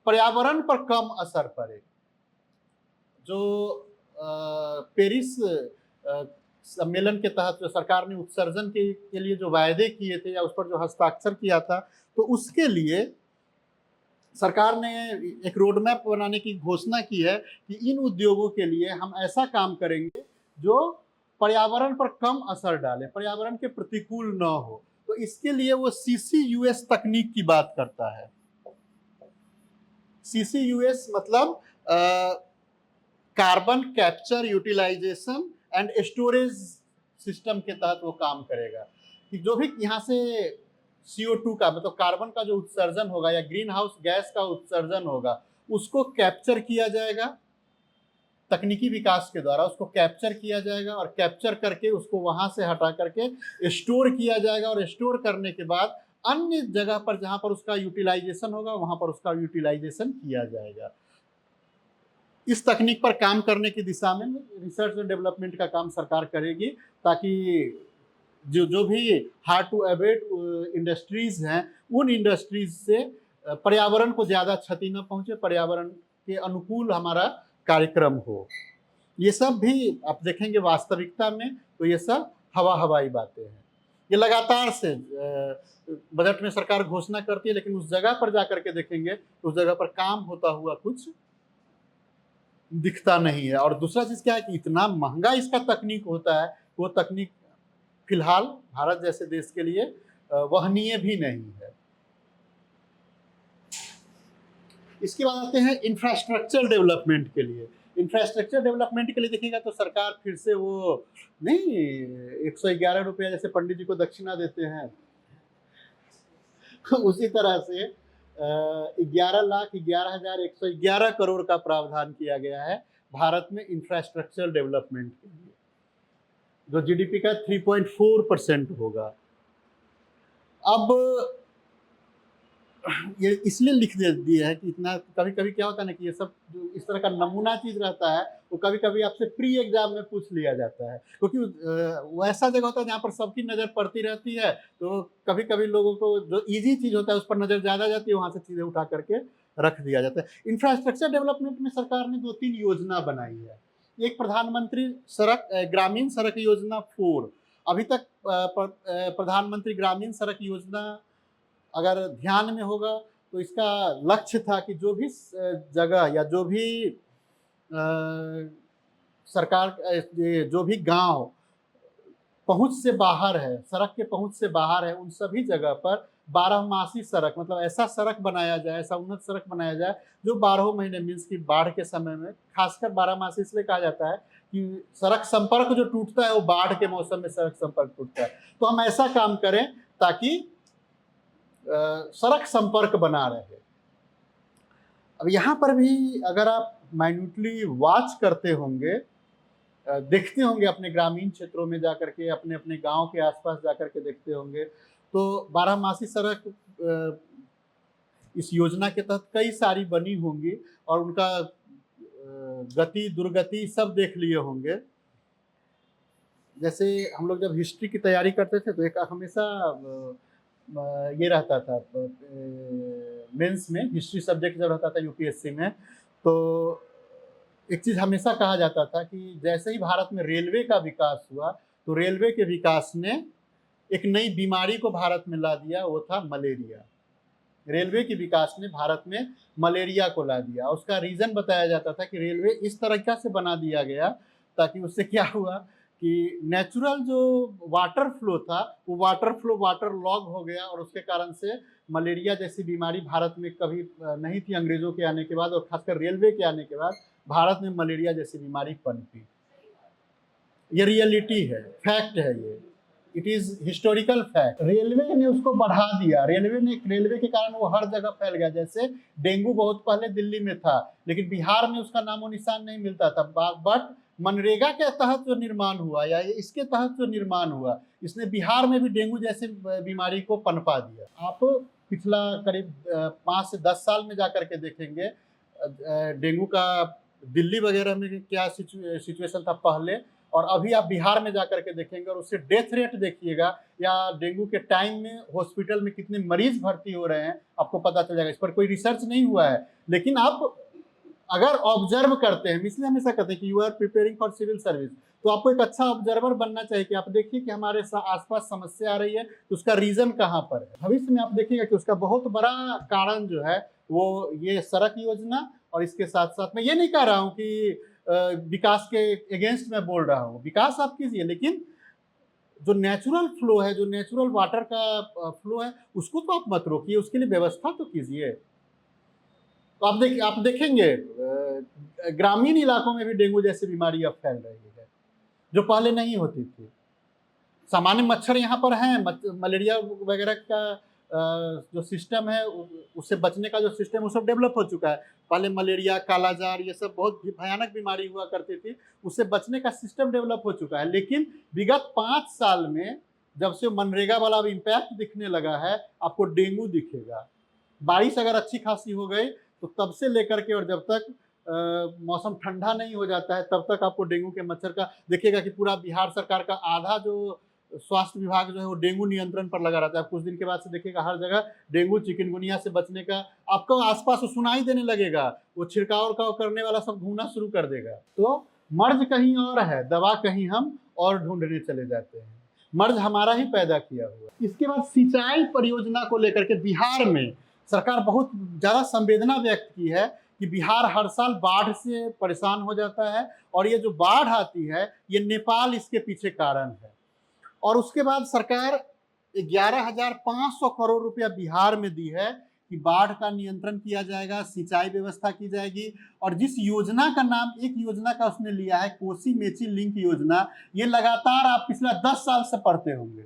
पर्यावरण पर कम असर पड़े। जो पेरिस सम्मेलन के तहत जो सरकार ने उत्सर्जन के लिए जो वायदे किए थे या उस पर जो हस्ताक्षर किया था, तो उसके लिए सरकार ने एक रोड मैप बनाने की घोषणा की है कि इन उद्योगों के लिए हम ऐसा काम करेंगे जो पर्यावरण पर कम असर डाले, पर्यावरण के प्रतिकूल न हो। तो इसके लिए वो CCUS तकनीक की बात करता है। CCUS मतलब carbon capture utilisation and storage system के तहत वो काम करेगा कि जो भी यहाँ से CO2 का मतलब कार्बन का जो उत्सर्जन होगा या ग्रीन हाउस गैस का उत्सर्जन होगा, उसको कैप्चर किया जाएगा, तकनीकी विकास के द्वारा उसको कैप्चर किया जाएगा, और कैप्चर करके उसको वहां से हटा करके स्टोर किया जाएगा, और स्टोर करने के बाद अन्य जगह पर जहां पर उसका यूटिलाइजेशन होगा वहां पर उसका यूटिलाइजेशन किया जाएगा। इस तकनीक पर काम करने की दिशा में रिसर्च और डेवलपमेंट का काम सरकार करेगी, ताकि जो भी हार्ड टू एबेट इंडस्ट्रीज हैं, उन इंडस्ट्रीज से पर्यावरण को ज़्यादा क्षति न पहुंचे, पर्यावरण के अनुकूल हमारा कार्यक्रम हो। ये सब भी आप देखेंगे वास्तविकता में तो ये सब हवाई बातें हैं। ये लगातार से बजट में सरकार घोषणा करती है, लेकिन उस जगह पर जाकर के देखेंगे तो उस जगह पर काम होता हुआ कुछ दिखता नहीं है। और दूसरा चीज क्या है कि इतना महंगा इसका तकनीक होता है, वो तकनीक फिलहाल भारत जैसे देश के लिए वहनीय भी नहीं है। इसके बाद आते हैं इंफ्रास्ट्रक्चर डेवलपमेंट के लिए। इंफ्रास्ट्रक्चर डेवलपमेंट के लिए देखिएगा तो सरकार फिर से वो नहीं 111 रुपया जैसे पंडित जी को दक्षिणा देते हैं उसी तरह से 11,11,111 करोड़ का प्रावधान किया गया है भारत में इंफ्रास्ट्रक्चर डेवलपमेंट के लिए, जो GDP का 3.4% होगा। अब ये इसलिए लिख दिया है कि इतना, कभी कभी क्या होता है ना कि ये सब जो इस तरह का नमूना चीज रहता है वो कभी कभी आपसे प्री एग्जाम में पूछ लिया जाता है, क्योंकि वो ऐसा जगह होता है जहाँ पर सबकी नज़र पड़ती रहती है, तो कभी कभी लोगों को जो इजी चीज होता है उस पर नज़र ज़्यादा जाती है, वहाँ से चीज़ें उठा करके रख दिया जाता है। इंफ्रास्ट्रक्चर डेवलपमेंट में सरकार ने 2-3 योजना बनाई है। एक प्रधानमंत्री ग्रामीण सड़क योजना 4। अभी तक प्रधानमंत्री ग्रामीण सड़क योजना अगर ध्यान में होगा तो इसका लक्ष्य था कि जो भी जगह या जो भी सरकार जो भी गांव पहुंच से बाहर है, सड़क के पहुंच से बाहर है, उन सभी जगह पर 12मासी सड़क मतलब ऐसा सड़क बनाया जाए, ऐसा उन्नत सड़क बनाया जाए जो 12 महीने मीन्स की बाढ़ के समय में, खासकर 12मासी इसलिए कहा जाता है कि सड़क संपर्क जो टूटता है वो बाढ़ के मौसम में सड़क संपर्क टूटता है। तो हम ऐसा काम करें ताकि सड़क संपर्क बना रहे। अब यहाँ पर भी अगर आप माइन्यूटली वॉच करते होंगे, देखते होंगे अपने ग्रामीण क्षेत्रों में जाकर के, अपने अपने गांव के आसपास जाकर के देखते होंगे, तो 12मासी सड़क इस योजना के तहत कई सारी बनी होंगी और उनका गति दुर्गति सब देख लिए होंगे। जैसे हम लोग जब हिस्ट्री की तैयारी करते थे तो एक हमेशा ये रहता था मेंस में, हिस्ट्री सब्जेक्ट जब रहता था यूपीएससी में, तो एक चीज़ हमेशा कहा जाता था कि जैसे ही भारत में रेलवे का विकास हुआ तो रेलवे के विकास ने एक नई बीमारी को भारत में ला दिया, वो था मलेरिया। रेलवे के विकास ने भारत में मलेरिया को ला दिया। उसका रीज़न बताया जाता था कि रेलवे इस तरीक़ा से बना दिया गया ताकि उससे क्या हुआ कि नेचुरल जो वाटर फ्लो था वो वाटर फ्लो वाटर लॉग हो गया और उसके कारण से मलेरिया जैसी बीमारी भारत में कभी नहीं थी अंग्रेज़ों के आने के बाद, और खासकर रेलवे के आने के बाद भारत में मलेरिया जैसी बीमारी पनपी। ये रियलिटी है, फैक्ट है ये, it is historical fact. Railway ने उसको बढ़ा दिया, रेलवे के कारण वो हर जगह फैल गया। जैसे डेंगू बहुत पहले दिल्ली में था लेकिन बिहार में उसका नामो निशान नहीं मिलता था, बट मनरेगा के तहत जो निर्माण हुआ या इसके तहत जो निर्माण हुआ, इसने बिहार में भी डेंगू जैसे बीमारी को पनपा दिया। आप पिछला करीब 5 से 10 साल में जाकर के देखेंगे डेंगू का दिल्ली वगैरह में क्या सिचुएशन था पहले, और अभी आप बिहार में जाकर के देखेंगे और उससे डेथ रेट देखिएगा या डेंगू के टाइम में हॉस्पिटल में कितने मरीज भर्ती हो रहे हैं, आपको पता चल जाएगा। इस पर कोई रिसर्च नहीं हुआ है, लेकिन आप अगर ऑब्जर्व करते हैं, इसलिए हमेशा कहते हैं कि you are preparing for civil service, तो आपको एक अच्छा ऑब्जर्वर बनना चाहिए कि आप देखिए कि हमारे आसपास समस्या आ रही है तो उसका रीजन कहाँ पर है। भविष्य में आप देखिएगा कि उसका बहुत बड़ा कारण जो है वो ये सड़क योजना, और इसके साथ साथ मैं ये नहीं कह रहा हूँ कि विकास के अगेंस्ट में बोल रहा हूँ, विकास आप कीजिए, लेकिन जो नेचुरल फ्लो है, जो नेचुरल वाटर का फ्लो है, उसको तो आप मत रोकिए, उसके लिए व्यवस्था तो कीजिए। तो आप देखेंगे ग्रामीण इलाकों में भी डेंगू जैसी बीमारी अब फैल रही है जो पहले नहीं होती थी। सामान्य मच्छर यहाँ पर हैं, मलेरिया वगैरह का जो सिस्टम है उससे बचने का जो सिस्टम वो सब डेवलप हो चुका है। पहले मलेरिया, कालाजार, ये सब बहुत भयानक बीमारी हुआ करती थी, उससे बचने का सिस्टम डेवलप हो चुका है। लेकिन विगत 5 साल में जब से मनरेगा वाला इम्पैक्ट दिखने लगा है, आपको डेंगू दिखेगा। बारिश अगर अच्छी खासी हो गई तो तब से लेकर के और जब तक मौसम ठंडा नहीं हो जाता है तब तक आपको डेंगू के मच्छर का देखिएगा कि पूरा बिहार सरकार का आधा जो स्वास्थ्य विभाग जो है वो डेंगू नियंत्रण पर लगा रहता है। कुछ दिन के बाद से देखिएगा हर जगह डेंगू चिकनगुनिया से बचने का आपको आसपास सुनाई देने लगेगा, वो छिड़काव करने वाला सब घूमना शुरू कर देगा। तो मर्ज कहीं और है, दवा कहीं हम और ढूंढने चले जाते हैं। मर्ज हमारा ही पैदा किया हुआ। इसके बाद सिंचाई परियोजना को लेकर के बिहार में सरकार बहुत ज़्यादा संवेदना व्यक्त की है कि बिहार हर साल बाढ़ से परेशान हो जाता है, और ये जो बाढ़ आती है ये नेपाल इसके पीछे कारण है। और उसके बाद सरकार 11,500 करोड़ रुपया बिहार में दी है कि बाढ़ का नियंत्रण किया जाएगा, सिंचाई व्यवस्था की जाएगी। और जिस योजना का नाम, एक योजना का उसने लिया है कोसी मेची लिंक योजना, ये लगातार आप पिछला 10 साल से पढ़ते होंगे।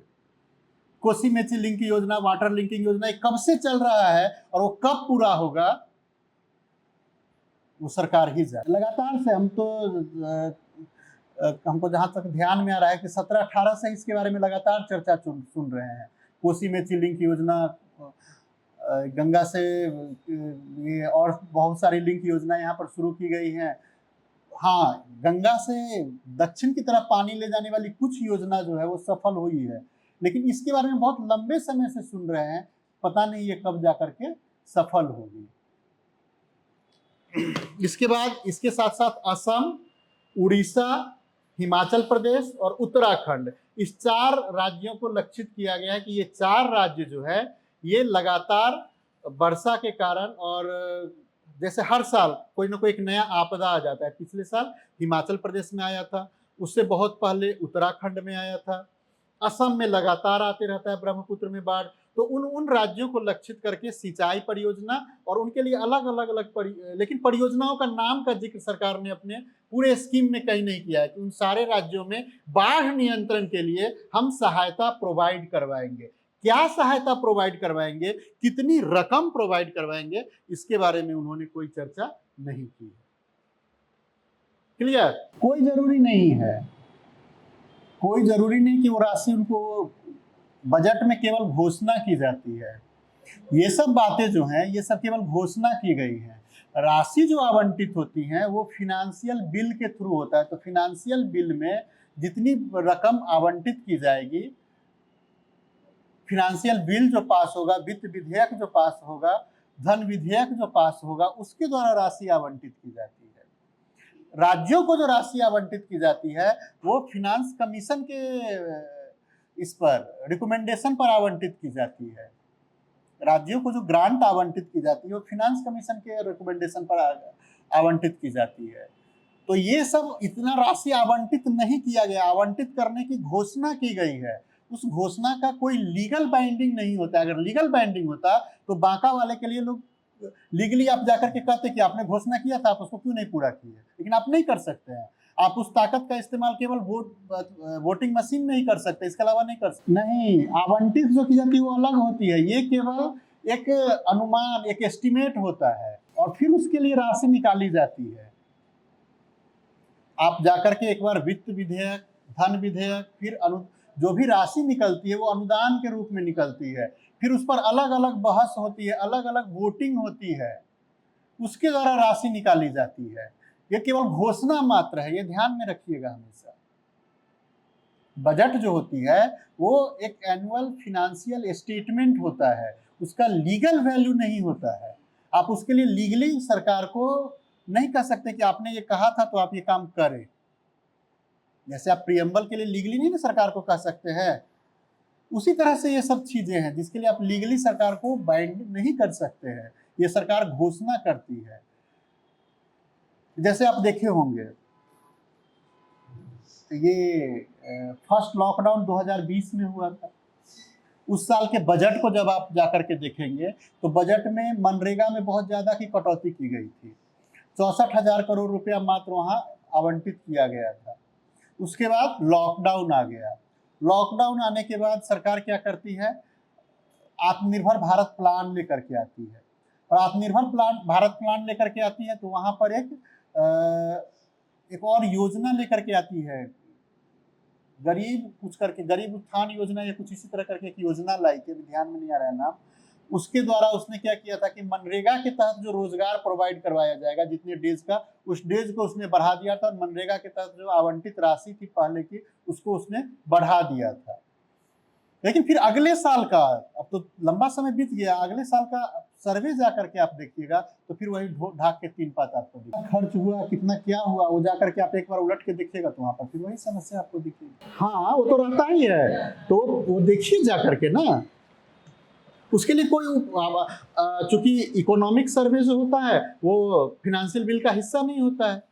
कोसी मेची लिंक योजना, वाटर लिंकिंग योजना, ये कब से चल रहा है और वो कब पूरा होगा वो सरकार ही जाने। लगातार से हमको जहाँ तक ध्यान में आ रहा है कि 17-18 से इसके बारे में लगातार चर्चा सुन रहे हैं। कोसी मेची लिंक योजना, गंगा से ये और बहुत सारी लिंक योजना यहाँ पर शुरू की गई हैं। हाँ, गंगा से दक्षिण की तरफ पानी ले जाने वाली कुछ योजना जो है वो सफल हुई है, लेकिन इसके बारे में बहुत लंबे समय से सुन रहे हैं, पता नहीं ये कब जाकर के सफल होगी। इसके बाद इसके साथ साथ असम, उड़ीसा, हिमाचल प्रदेश और उत्तराखंड, इस 4 राज्यों को लक्षित किया गया है कि ये 4 राज्य जो है ये लगातार वर्षा के कारण, और जैसे हर साल कोई ना कोई एक नया आपदा आ जाता है। पिछले साल हिमाचल प्रदेश में आया था, उससे बहुत पहले उत्तराखंड में आया था, असम में लगातार आते रहता है ब्रह्मपुत्र में बाढ़। तो उन राज्यों को लक्षित करके सिंचाई परियोजना और उनके लिए अलग लेकिन परियोजनाओं का नाम का जिक्र सरकार ने अपने पूरे स्कीम में कहीं नहीं किया है कि उन सारे राज्यों में बाढ़ नियंत्रण के लिए हम सहायता प्रोवाइड करवाएंगे। क्या सहायता प्रोवाइड करवाएंगे, कितनी रकम प्रोवाइड करवाएंगे, इसके बारे में उन्होंने कोई चर्चा नहीं की। क्लियर? कोई जरूरी नहीं है, कोई जरूरी नहीं कि वो राशि उनको बजट में केवल घोषणा की जाती है। ये सब बातें जो हैं ये सब केवल घोषणा की गई है। राशि जो आवंटित होती हैं वो फिनेंशियल बिल के थ्रू होता है। तो फिनेंशियल बिल में जितनी रकम आवंटित की जाएगी, फिनेंशियल बिल जो पास होगा, वित्त विधेयक जो पास होगा, धन विधेयक जो पास होगा, उसके द्वारा राशि आवंटित की जाती है। राज्यों को जो राशि आवंटित की जाती है वो फिनांस कमीशन के इस पर रिकमेंडेशन पर आवंटित की जाती है। राज्यों को जो ग्रांट आवंटित की जाती है वो फिनांस कमीशन के रिकमेंडेशन पर आवंटित की जाती है। तो ये सब इतना राशि आवंटित नहीं किया गया, आवंटित करने की घोषणा की गई है। उस घोषणा का कोई लीगल बाइंडिंग नहीं होता। अगर लीगल बाइंडिंग होता तो बांका वाले के लिए लोग लीगली आप जाकर के कहते कि आपने घोषणा किया था, आप उसको क्यों नहीं पूरा किए, लेकिन आप नहीं कर सकते हैं। आप उस ताकत का इस्तेमाल केवल वोटिंग मशीन में ही कर सकते, इसके अलावा नहीं कर सकते। नहीं, आवंटित जो की जाती है वो अलग होती है, ये केवल एक अनुमान, एक एस्टिमेट होता है और फिर उसके लिए राशि निकाली जाती है। आप जाकर के एक बार वित्त विधेयक, धन विधेयक, फिर जो भी राशि निकलती है वो अनुदान के रूप में निकलती है, फिर उस पर अलग अलग बहस होती है, अलग अलग वोटिंग होती है, उसके द्वारा राशि निकाली जाती है। ये केवल घोषणा मात्र है, ये ध्यान में रखिएगा हमेशा। बजट जो होती है वो एक एनुअल फिनेंशियल स्टेटमेंट होता है, उसका लीगल वैल्यू नहीं होता है। आप उसके लिए लीगली सरकार को नहीं कह सकते कि आपने ये कहा था तो आप ये काम करें। जैसे आप प्रियम्बल के लिए लीगली नहीं ना सरकार को कह सकते हैं, उसी तरह से ये सब चीजें हैं जिसके लिए आप लीगली सरकार को बाइंड नहीं कर सकते हैं, ये सरकार घोषणा करती है। जैसे आप देखे होंगे ये फर्स्ट लॉकडाउन 2020 में हुआ था, उस साल के बजट को जब आप जाकर के देखेंगे तो बजट में मनरेगा में बहुत ज्यादा की कटौती की गई थी, 64,000 करोड़ रुपया मात्र वहां आवंटित किया गया था। उसके बाद लॉकडाउन आ गया। लॉकडाउन आने के बाद सरकार क्या करती है, आत्मनिर्भर भारत प्लान लेकर के आती है, और आत्मनिर्भर भारत प्लान लेकर के आती है तो वहां पर एक और योजना लेकर के आती है, गरीब उत्थान योजना या कुछ इसी तरह करके एक योजना लाई थी, ध्यान में नहीं आ रहा है नाम। उसके द्वारा उसने क्या किया था कि मनरेगा के तहत जो रोजगार प्रोवाइड करवाया जाएगा जितने डेज का, उस डेज को उसने बढ़ा दिया था, और मनरेगा के तहत जो आवंटित राशि थी पहले की उसको उसने बढ़ा दिया था। लेकिन फिर अगले साल का, अब तो लंबा समय बीत गया, अगले साल का सर्वे जाकर के आप देखिएगा तो फिर वही ढाक के 3 पात आपको दिखेगा, खर्च हुआ कितना, क्या हुआ, वो जाकर के आप एक बार उलट के देखिएगा तो वहां पर फिर वही समस्या आपको दिखेगी। हाँ, वो तो रहता ही है, तो वो देखिए जाकर के ना। उसके लिए कोई चूंकि इकोनॉमिक सर्वे जो होता है वो फिनेंशियल बिल का हिस्सा नहीं होता है,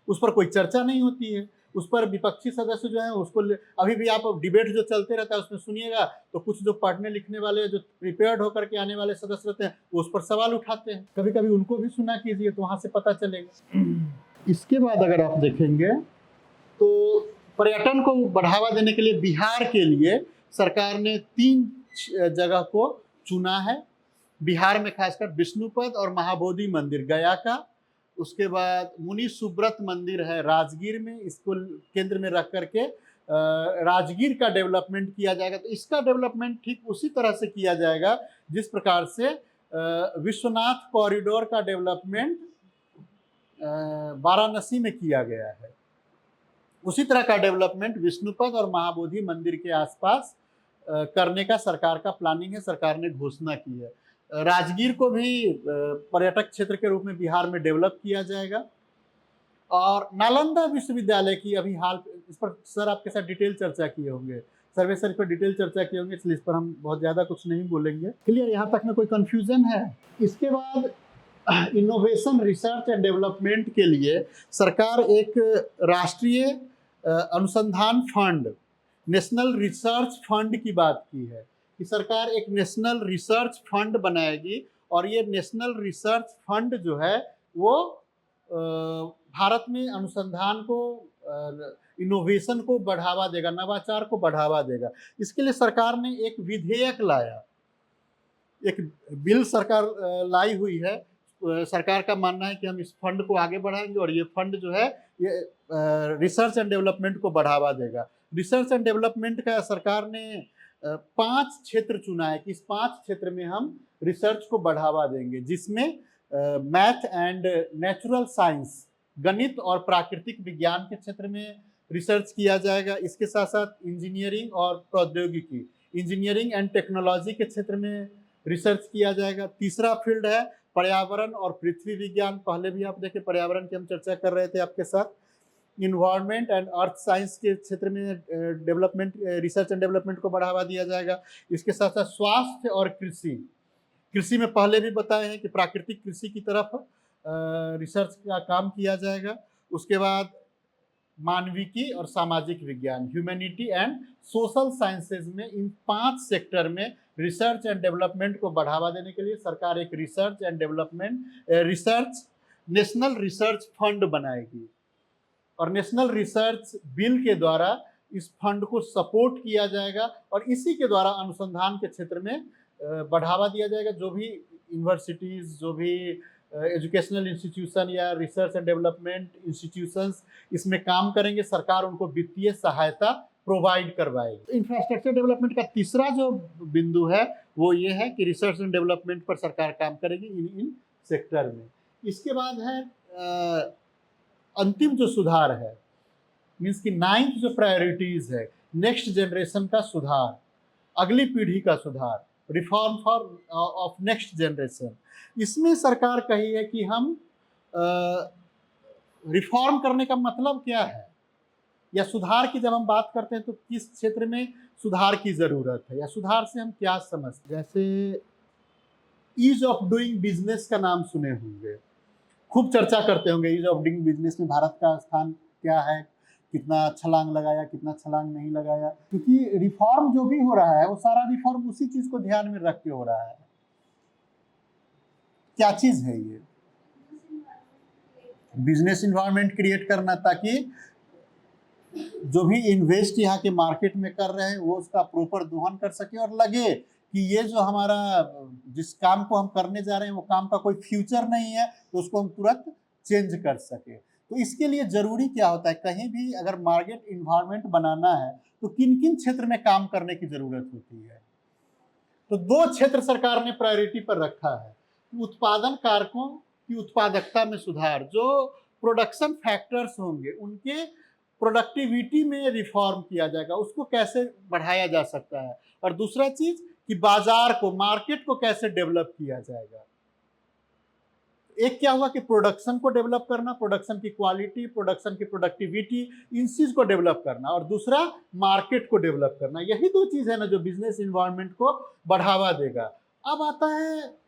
उस पर कोई चर्चा नहीं होती है, उस पर विपक्षी सदस्य जो है उसको अभी भी आप डिबेट जो चलते रहता है उसमें सुनिएगा तो कुछ जो पढ़ने लिखने वाले जो प्रिपेयर्ड होकर के आने वाले सदस्य रहते हैं वो उस पर सवाल उठाते हैं, कभी कभी उनको भी सुना कीजिए तो वहां से पता चलेगा। इसके बाद अगर आप देखेंगे तो पर्यटन को बढ़ावा देने के लिए बिहार के लिए सरकार ने 3 जगह को चुना है। बिहार में खासकर विष्णुपद और महाबोधि मंदिर गया का, उसके बाद मुनि सुब्रत मंदिर है राजगीर में, इसको केंद्र में रख करके राजगीर का डेवलपमेंट किया जाएगा। तो इसका डेवलपमेंट ठीक उसी तरह से किया जाएगा जिस प्रकार से विश्वनाथ कॉरिडोर का डेवलपमेंट वाराणसी में किया गया है, उसी तरह का डेवलपमेंट विष्णुपद और महाबोधि मंदिर के आसपास करने का सरकार का प्लानिंग है, सरकार ने घोषणा की है। राजगीर को भी पर्यटक क्षेत्र के रूप में बिहार में डेवलप किया जाएगा। और नालंदा विश्वविद्यालय की अभी हाल, इस पर सर आपके साथ डिटेल चर्चा किए होंगे, सर्वे सर पर डिटेल चर्चा किए होंगे, इसलिए इस पर हम बहुत ज़्यादा कुछ नहीं बोलेंगे। क्लियर, यहाँ तक में कोई कन्फ्यूजन है? इसके बाद इनोवेशन रिसर्च एंड डेवलपमेंट के लिए सरकार एक राष्ट्रीय अनुसंधान फंड, नेशनल रिसर्च फंड की बात की है कि सरकार एक नेशनल रिसर्च फंड बनाएगी, और ये नेशनल रिसर्च फंड जो है वो भारत में अनुसंधान को, इनोवेशन को बढ़ावा देगा, नवाचार को बढ़ावा देगा। इसके लिए सरकार ने एक विधेयक लाया, एक बिल सरकार लाई हुई है। सरकार का मानना है कि हम इस फंड को आगे बढ़ाएंगे और ये फंड जो है ये रिसर्च एंड डेवलपमेंट को बढ़ावा देगा। रिसर्च एंड डेवलपमेंट का सरकार ने 5 क्षेत्र चुना है कि इस 5 क्षेत्र में हम रिसर्च को बढ़ावा देंगे, जिसमें मैथ एंड नेचुरल साइंस, गणित और प्राकृतिक विज्ञान के क्षेत्र में रिसर्च किया जाएगा। इसके साथ साथ इंजीनियरिंग और प्रौद्योगिकी, इंजीनियरिंग एंड टेक्नोलॉजी के क्षेत्र में रिसर्च किया जाएगा। तीसरा फील्ड है पर्यावरण और पृथ्वी विज्ञान। पहले भी आप देखें पर्यावरण की हम चर्चा कर रहे थे आपके साथ। इन्वायरमेंट एंड अर्थ साइंस के क्षेत्र में डेवलपमेंट, रिसर्च एंड डेवलपमेंट को बढ़ावा दिया जाएगा। इसके साथ साथ स्वास्थ्य और कृषि, कृषि में पहले भी बताए हैं कि प्राकृतिक कृषि की तरफ रिसर्च का काम किया जाएगा। उसके बाद मानविकी और सामाजिक विज्ञान, ह्यूमैनिटी एंड सोशल साइंसेज में, इन 5 सेक्टर में रिसर्च एंड डेवलपमेंट को बढ़ावा देने के लिए सरकार एक research and development national research fund बनाएगी और नेशनल रिसर्च बिल के द्वारा इस फंड को सपोर्ट किया जाएगा और इसी के द्वारा अनुसंधान के क्षेत्र में बढ़ावा दिया जाएगा। जो भी यूनिवर्सिटीज, जो भी एजुकेशनल इंस्टीट्यूशन या रिसर्च एंड डेवलपमेंट इंस्टीट्यूशंस इसमें काम करेंगे, सरकार उनको वित्तीय सहायता प्रोवाइड करवाएगी। इंफ्रास्ट्रक्चर डेवलपमेंट का तीसरा जो बिंदु है वो ये है कि रिसर्च एंड डेवलपमेंट पर सरकार काम करेगी इन सेक्टर में। इसके बाद है अंतिम जो सुधार है, मीन्स कि 9th जो प्रायोरिटीज है, नेक्स्ट जनरेशन का सुधार, अगली पीढ़ी का सुधार, reform for of next generation. इसमें सरकार कही है कि हम रिफॉर्म करने का मतलब क्या है या सुधार की जब हम बात करते हैं तो किस क्षेत्र में सुधार की जरूरत है या सुधार से हम क्या समझते हैं। जैसे ईज ऑफ डूइंग बिजनेस का नाम सुने होंगे, खूब चर्चा करते होंगे ईज ऑफ डूइंग बिजनेस में भारत का स्थान क्या है, कितना छलांग लगाया, कितना छलांग नहीं लगाया। क्योंकि रिफॉर्म जो भी हो रहा है वो सारा रिफॉर्म उसी चीज को ध्यान में रख के हो रहा है। क्या चीज है ये? बिजनेस इन्वायरमेंट क्रिएट करना, ताकि जो भी इन्वेस्ट यहाँ के मार्केट में कर रहे हैं वो उसका प्रॉपर दोहन कर सके और लगे कि ये जो हमारा जिस काम को हम करने जा रहे हैं वो काम का कोई फ्यूचर नहीं है, तो उसको हम तुरंत चेंज कर सके। तो इसके लिए जरूरी क्या होता है, कहीं भी अगर मार्केट इन्वायरमेंट बनाना है तो किन किन क्षेत्र में काम करने की जरूरत होती है। तो 2 क्षेत्र सरकार ने प्रायोरिटी पर रखा है। उत्पादन कारकों की उत्पादकता में सुधार, जो प्रोडक्शन फैक्टर्स होंगे उनके प्रोडक्टिविटी में रिफॉर्म किया जाएगा, उसको कैसे बढ़ाया जा सकता है। और दूसरा चीज कि बाजार को, मार्केट को कैसे डेवलप किया जाएगा। एक क्या हुआ कि प्रोडक्शन को डेवलप करना, प्रोडक्शन की क्वालिटी, प्रोडक्शन की प्रोडक्टिविटी, इन चीज को डेवलप करना, और दूसरा मार्केट को डेवलप करना। यही 2 चीज है ना जो बिजनेस इन्वायरमेंट को बढ़ावा देगा। अब आता है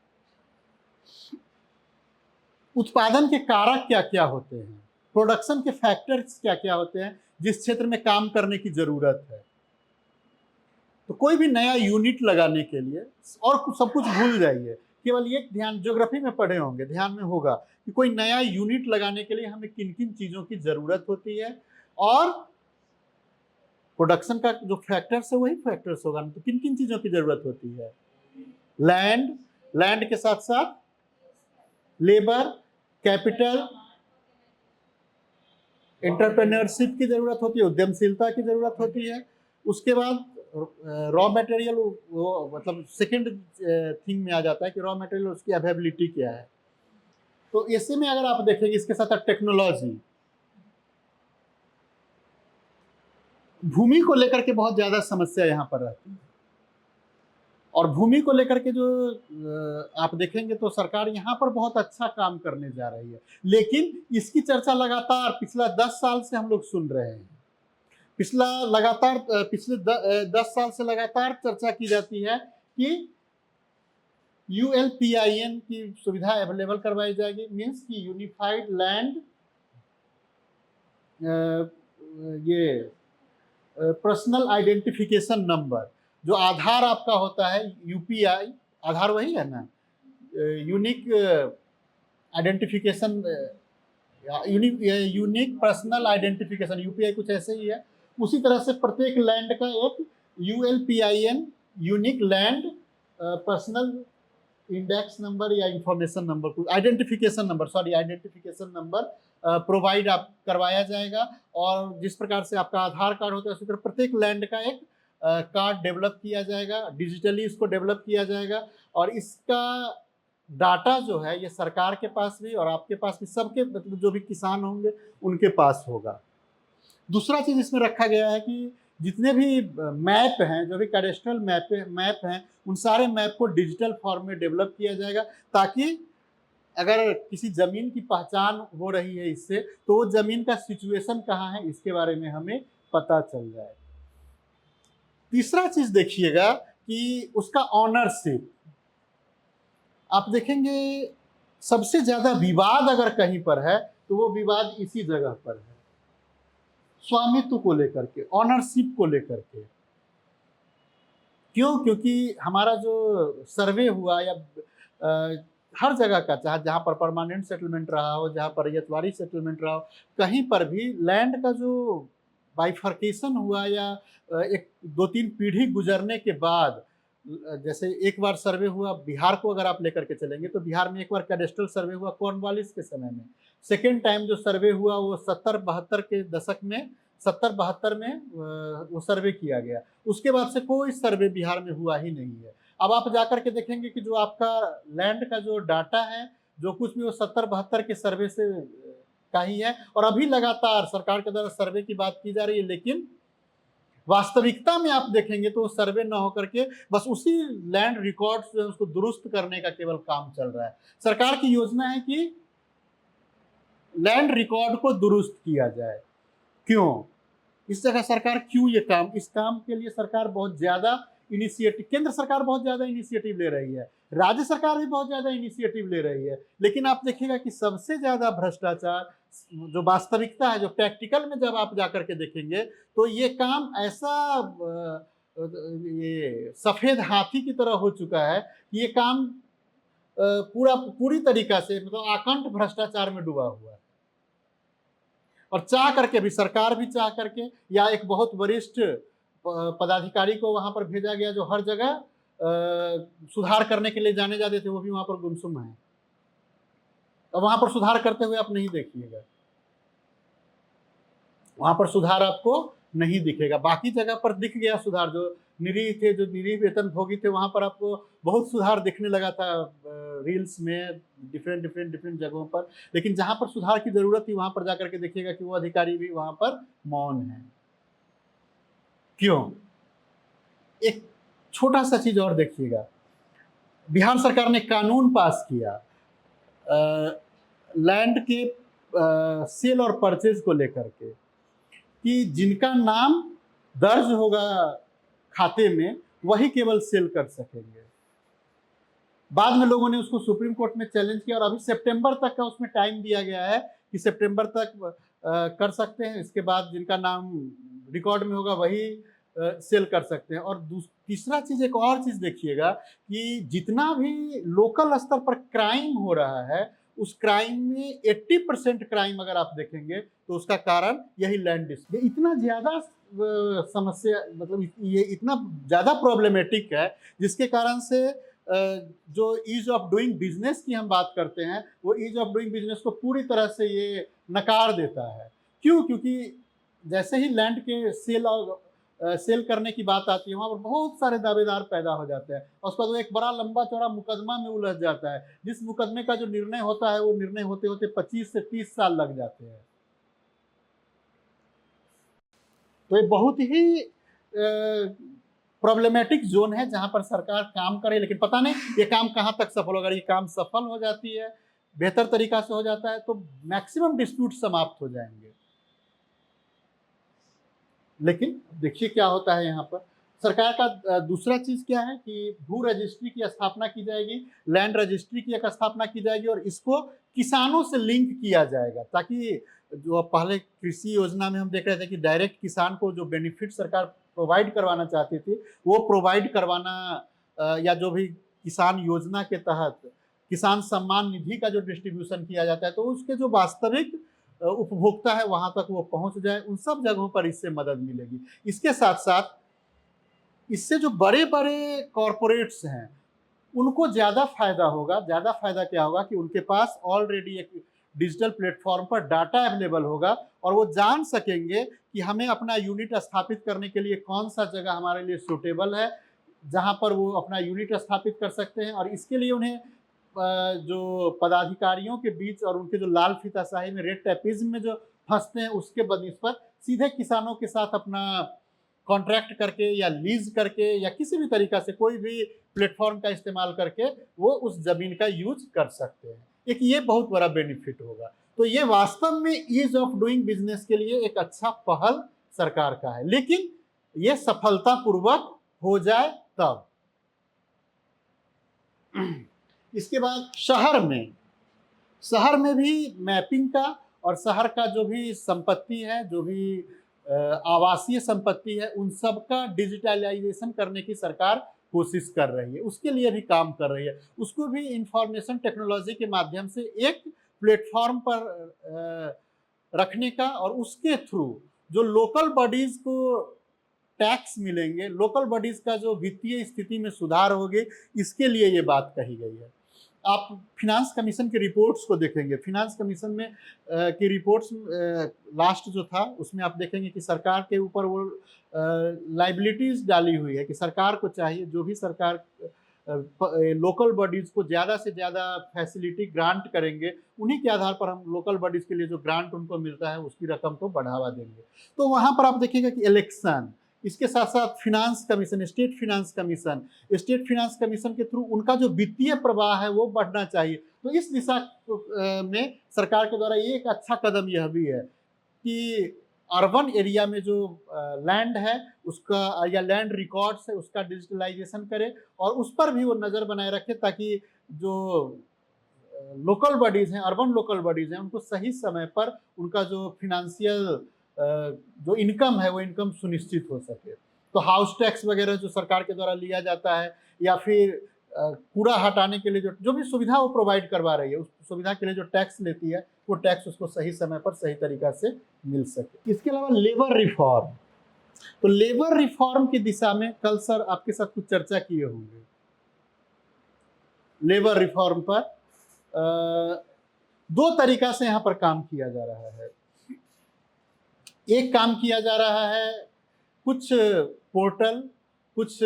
उत्पादन के कारक क्या क्या होते हैं, प्रोडक्शन के फैक्टर्स क्या क्या होते हैं जिस क्षेत्र में काम करने की जरूरत है। तो कोई भी नया यूनिट लगाने के लिए, और सब कुछ भूल जाइए, केवल एक ध्यान, ज्योग्राफी में पढ़े होंगे, ध्यान में होगा कि कोई नया यूनिट लगाने के लिए हमें किन किन चीजों की जरूरत होती है, और प्रोडक्शन का जो फैक्टर्स है वही फैक्टर्स होगा, तो किन किन चीजों की जरूरत होती है। लैंड के साथ साथ लेबर, कैपिटल, एंटरप्रेन्योरशिप की जरूरत होती है, उद्यमशीलता की जरूरत होती है। उसके बाद रॉ मटेरियल, वो मतलब सेकंड थिंग में आ जाता है कि रॉ मटेरियल उसकी अवेलेबिलिटी क्या है। तो ऐसे में अगर आप देखेंगे, इसके साथ टेक्नोलॉजी, भूमि को लेकर के बहुत ज्यादा समस्या यहाँ पर रहती है, और भूमि को लेकर के जो आप देखेंगे तो सरकार यहाँ पर बहुत अच्छा काम करने जा रही है, लेकिन इसकी चर्चा लगातार पिछला 10 साल से हम लोग सुन रहे हैं। पिछले 10 साल से लगातार चर्चा की जाती है कि ULPIN की सुविधा अवेलेबल करवाई जाएगी, मीन्स कि यूनिफाइड लैंड ये पर्सनल आइडेंटिफिकेशन नंबर, जो आधार आपका होता है, UPI आधार वही है ना, unique identification, unique personal identification, UPI कुछ ऐसे ही है। उसी तरह से प्रत्येक लैंड का एक ULPIN, unique land personal index number या information number, identification number provide आप करवाया जाएगा। और जिस प्रकार से आपका आधार कार्ड होता है उसी तरह प्रत्येक लैंड का एक कार्ड डेवलप किया जाएगा, डिजिटली इसको डेवलप किया जाएगा, और इसका डाटा जो है ये सरकार के पास भी और आपके पास भी, सबके मतलब जो भी किसान होंगे उनके पास होगा। दूसरा चीज़ इसमें रखा गया है कि जितने भी मैप हैं, जो भी कैडेस्ट्रल मैप हैं, उन सारे मैप को डिजिटल फॉर्म में डेवलप किया जाएगा, ताकि अगर किसी ज़मीन की पहचान हो रही है इससे, तो वो ज़मीन का सिचुएशन कहाँ है, इसके बारे में हमें पता चल जाए। तीसरा चीज़ देखिएगा कि उसका ऑनरशिप। आप देखेंगे सबसे ज़्यादा विवाद अगर कहीं पर है, तो वो विवाद इसी जगह पर है, स्वामित्व को लेकर के, ऑनरशिप को लेकर के। क्यों? क्योंकि हमारा जो सर्वे हुआ या हर जगह का, चाहे जहाँ पर परमानेंट सेटलमेंट रहा हो, जहाँ पर रैयतवाड़ी सेटलमेंट रहा हो, कहीं पर भी लैंड का जो बाइफर्केशन हुआ या एक 2-3 पीढ़ी गुजरने के बाद, जैसे एक बार सर्वे हुआ बिहार को अगर आप लेकर के चलेंगे, तो बिहार में एक बार कैडेस्ट्रल सर्वे हुआ कॉर्नवालिस के समय में। सेकेंड टाइम जो सर्वे हुआ वो 70-72 के दशक में, 70-72 में वो सर्वे किया गया। उसके बाद से कोई सर्वे बिहार में हुआ ही नहीं है। अब आप जाकर के देखेंगे कि जो आपका लैंड का जो डाटा है, जो कुछ भी वो 70-72 के सर्वे से का ही है, और अभी लगातार सरकार के द्वारा सर्वे की बात की जा रही है, लेकिन वास्तविकता में आप देखेंगे तो सर्वे न होकर के बस उसी लैंड रिकॉर्ड्स जो है उसको दुरुस्त करने का केवल काम चल रहा है। सरकार की योजना है कि लैंड रिकॉर्ड को दुरुस्त किया जाए। क्यों? इस जगह सरकार क्यों ये काम, इस काम के लिए सरकार बहुत ज़्यादा इनिशिएटिव, केंद्र सरकार बहुत ज़्यादा इनिशिएटिव ले रही है, राज्य सरकार भी बहुत ज़्यादा इनिशिएटिव ले रही है, लेकिन आप देखिएगा कि सबसे ज़्यादा भ्रष्टाचार, जो वास्तविकता है, जो प्रैक्टिकल में जब आप जाकर के देखेंगे, तो ये काम ऐसा ये सफ़ेद हाथी की तरह हो चुका है कि ये काम पूरी तरीका से मतलब आकंठ भ्रष्टाचार में डूबा हुआ है। और चाह करके भी, सरकार भी चाह करके या एक बहुत वरिष्ठ पदाधिकारी को वहां पर भेजा गया जो हर जगह सुधार करने के लिए जाने जाते थे, वो भी वहां पर गुमसुम है। और वहां पर सुधार करते हुए आप नहीं देखिएगा, वहां पर सुधार आपको नहीं दिखेगा। बाकी जगह पर दिख गया सुधार, जो निरीह थे, जो निरीह वेतनभोगी थे, वहां पर आपको बहुत सुधार दिखने लगा था रील्स में, डिफरेंट जगहों पर। लेकिन जहां पर सुधार की जरूरत थी, वहां पर जाकर के देखिएगा कि वो अधिकारी भी वहां पर मौन है। क्यों? एक छोटा सा चीज और देखिएगा, बिहार सरकार ने कानून पास किया लैंड के सेल और परचेज को लेकर के, कि जिनका नाम दर्ज होगा खाते में वही केवल सेल कर सकेंगे। बाद में लोगों ने उसको सुप्रीम कोर्ट में चैलेंज किया, और अभी सितंबर तक का उसमें टाइम दिया गया है कि सितंबर तक कर सकते हैं। इसके बाद जिनका नाम रिकॉर्ड में होगा वही सेल कर सकते हैं। और तीसरा चीज, एक और चीज देखिएगा कि जितना भी लोकल स्तर पर क्राइम हो रहा है, उस क्राइम में 80% क्राइम अगर आप देखेंगे तो उसका कारण यही लैंड डिस्प्यूट। इतना ज्यादा समस्या, मतलब ये इतना ज्यादा प्रॉब्लमेटिक है, जिसके कारण से जो ईज ऑफ डूइंग बिजनेस की हम बात करते हैं, वो ईज ऑफ डूइंग बिजनेस को पूरी तरह से ये नकार देता है। क्यों? क्योंकि जैसे ही लैंड के सेल करने की बात आती है, वहाँ पर बहुत सारे दावेदार पैदा हो जाते हैं, और उसके बाद वो एक बड़ा लंबा चौड़ा मुकदमा में उलझ जाता है, जिस मुकदमे का जो निर्णय होता है, वो निर्णय होते होते 25 से 30 साल लग जाते हैं। तो ये बहुत ही प्रॉब्लमेटिक जोन है जहां पर सरकार काम करे, लेकिन पता नहीं ये काम कहां तक सफल होगा। ये काम सफल हो जाती है, बेहतर तरीका से हो जाता है, तो मैक्सिमम डिस्प्यूट समाप्त हो जाएंगे। लेकिन देखिए क्या होता है यहाँ पर, सरकार का दूसरा चीज क्या है कि भू रजिस्ट्री की स्थापना की जाएगी, लैंड रजिस्ट्री की एक स्थापना की जाएगी, और इसको किसानों से लिंक किया जाएगा, ताकि जो पहले कृषि योजना में हम देख रहे थे कि डायरेक्ट किसान को जो बेनिफिट सरकार प्रोवाइड करवाना चाहती थी, वो प्रोवाइड करवाना, या जो भी किसान योजना के तहत किसान सम्मान निधि का जो डिस्ट्रीब्यूशन किया जाता है, तो उसके जो वास्तविक उपभोक्ता है वहां तक वो पहुंच जाए, उन सब जगहों पर इससे मदद मिलेगी। इसके साथ साथ इससे जो बड़े बड़े कॉरपोरेट्स हैं उनको ज़्यादा फायदा होगा। ज़्यादा फायदा क्या होगा कि उनके पास ऑलरेडी एक डिजिटल प्लेटफॉर्म पर डाटा अवेलेबल होगा, और वो जान सकेंगे कि हमें अपना यूनिट स्थापित करने के लिए कौन सा जगह हमारे लिए सूटेबल है, जहां पर वो अपना यूनिट स्थापित कर सकते हैं। और इसके लिए उन्हें जो पदाधिकारियों के बीच और उनके जो लाल फीताशाही में, रेड टैपिज्म में जो फंसते हैं, उसके बनिस्बत सीधे किसानों के साथ अपना कॉन्ट्रैक्ट करके या लीज करके या किसी भी तरीका से कोई भी प्लेटफॉर्म का इस्तेमाल करके वो उस जमीन का यूज कर सकते हैं। एक ये बहुत बड़ा बेनिफिट होगा। तो ये वास्तव में ईज ऑफ डूइंग बिजनेस के लिए एक अच्छा पहल सरकार का है, लेकिन ये सफलतापूर्वक हो जाए तब। इसके बाद शहर में भी मैपिंग का और शहर का जो भी संपत्ति है, जो भी आवासीय संपत्ति है, उन सब का डिजिटलाइजेशन करने की सरकार कोशिश कर रही है, उसके लिए भी काम कर रही है। उसको भी इंफॉर्मेशन टेक्नोलॉजी के माध्यम से एक प्लेटफॉर्म पर रखने का, और उसके थ्रू जो लोकल बॉडीज को टैक्स मिलेंगे, लोकल बॉडीज का जो वित्तीय स्थिति में सुधार होगी, इसके लिए ये बात कही गई है। आप फिनांस कमीशन की रिपोर्ट्स को देखेंगे, फिनांस कमीशन में की रिपोर्ट्स लास्ट जो था उसमें आप देखेंगे कि सरकार के ऊपर वो लाइबिलिटीज डाली हुई है कि सरकार को चाहिए, जो भी सरकार लोकल बॉडीज को ज़्यादा से ज़्यादा फैसिलिटी ग्रांट करेंगे, उन्हीं के आधार पर हम लोकल बॉडीज के लिए जो ग्रांट उनको मिलता है उसकी रकम को बढ़ावा देंगे। तो वहाँ पर आप देखिएगा कि इलेक्शन, इसके साथ साथ finance commission, state finance commission के थ्रू उनका जो वित्तीय प्रवाह है वो बढ़ना चाहिए। तो इस दिशा में सरकार के द्वारा ये एक अच्छा कदम यह भी है कि अर्बन एरिया में जो लैंड है उसका या लैंड रिकॉर्ड्स है उसका डिजिटलाइजेशन करे और उस पर भी वो नज़र बनाए रखे, ताकि जो लोकल बॉडीज़ हैं, अर्बन लोकल बॉडीज़ हैं, उनको सही समय पर उनका जो फिनेंशियल जो इनकम है वो इनकम सुनिश्चित हो सके। तो हाउस टैक्स वगैरह जो सरकार के द्वारा लिया जाता है, या फिर कूड़ा हटाने के लिए जो भी सुविधा वो प्रोवाइड करवा रही है, उस सुविधा के लिए जो टैक्स लेती है वो टैक्स उसको सही समय पर सही तरीका से मिल सके। इसके अलावा लेबर रिफॉर्म, तो लेबर रिफॉर्म की दिशा में कल सर आपके साथ कुछ चर्चा किए होंगे। लेबर रिफॉर्म पर दो तरीका से यहाँ पर काम किया जा रहा है। एक काम किया जा रहा है कुछ पोर्टल, कुछ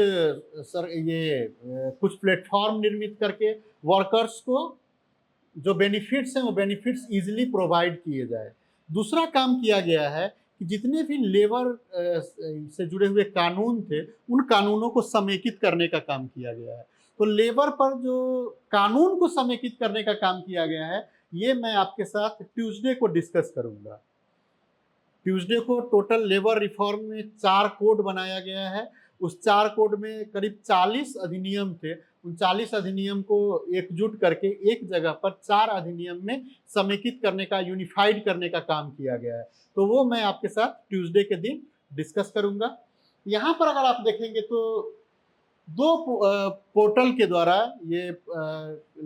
प्लेटफॉर्म निर्मित करके वर्कर्स को जो बेनिफिट्स हैं वो बेनिफिट्स इजीली प्रोवाइड किए जाए। दूसरा काम किया गया है कि जितने भी लेबर से जुड़े हुए कानून थे उन कानूनों को समेकित करने का काम किया गया है। तो लेबर पर जो कानून को समेकित करने का काम किया गया है ये मैं आपके साथ ट्यूसडे को डिस्कस करूंगा। ट्यूसडे को टोटल लेबर रिफॉर्म में 4 कोड बनाया गया है। उस 4 कोड में करीब 40 अधिनियम थे। उन 40 अधिनियम को एकजुट करके एक जगह पर 4 अधिनियम में समेकित करने का, यूनिफाइड करने का काम किया गया है। तो वो मैं आपके साथ ट्यूसडे के दिन डिस्कस करूंगा। यहाँ पर अगर आप देखेंगे तो 2 पोर्टल के द्वारा ये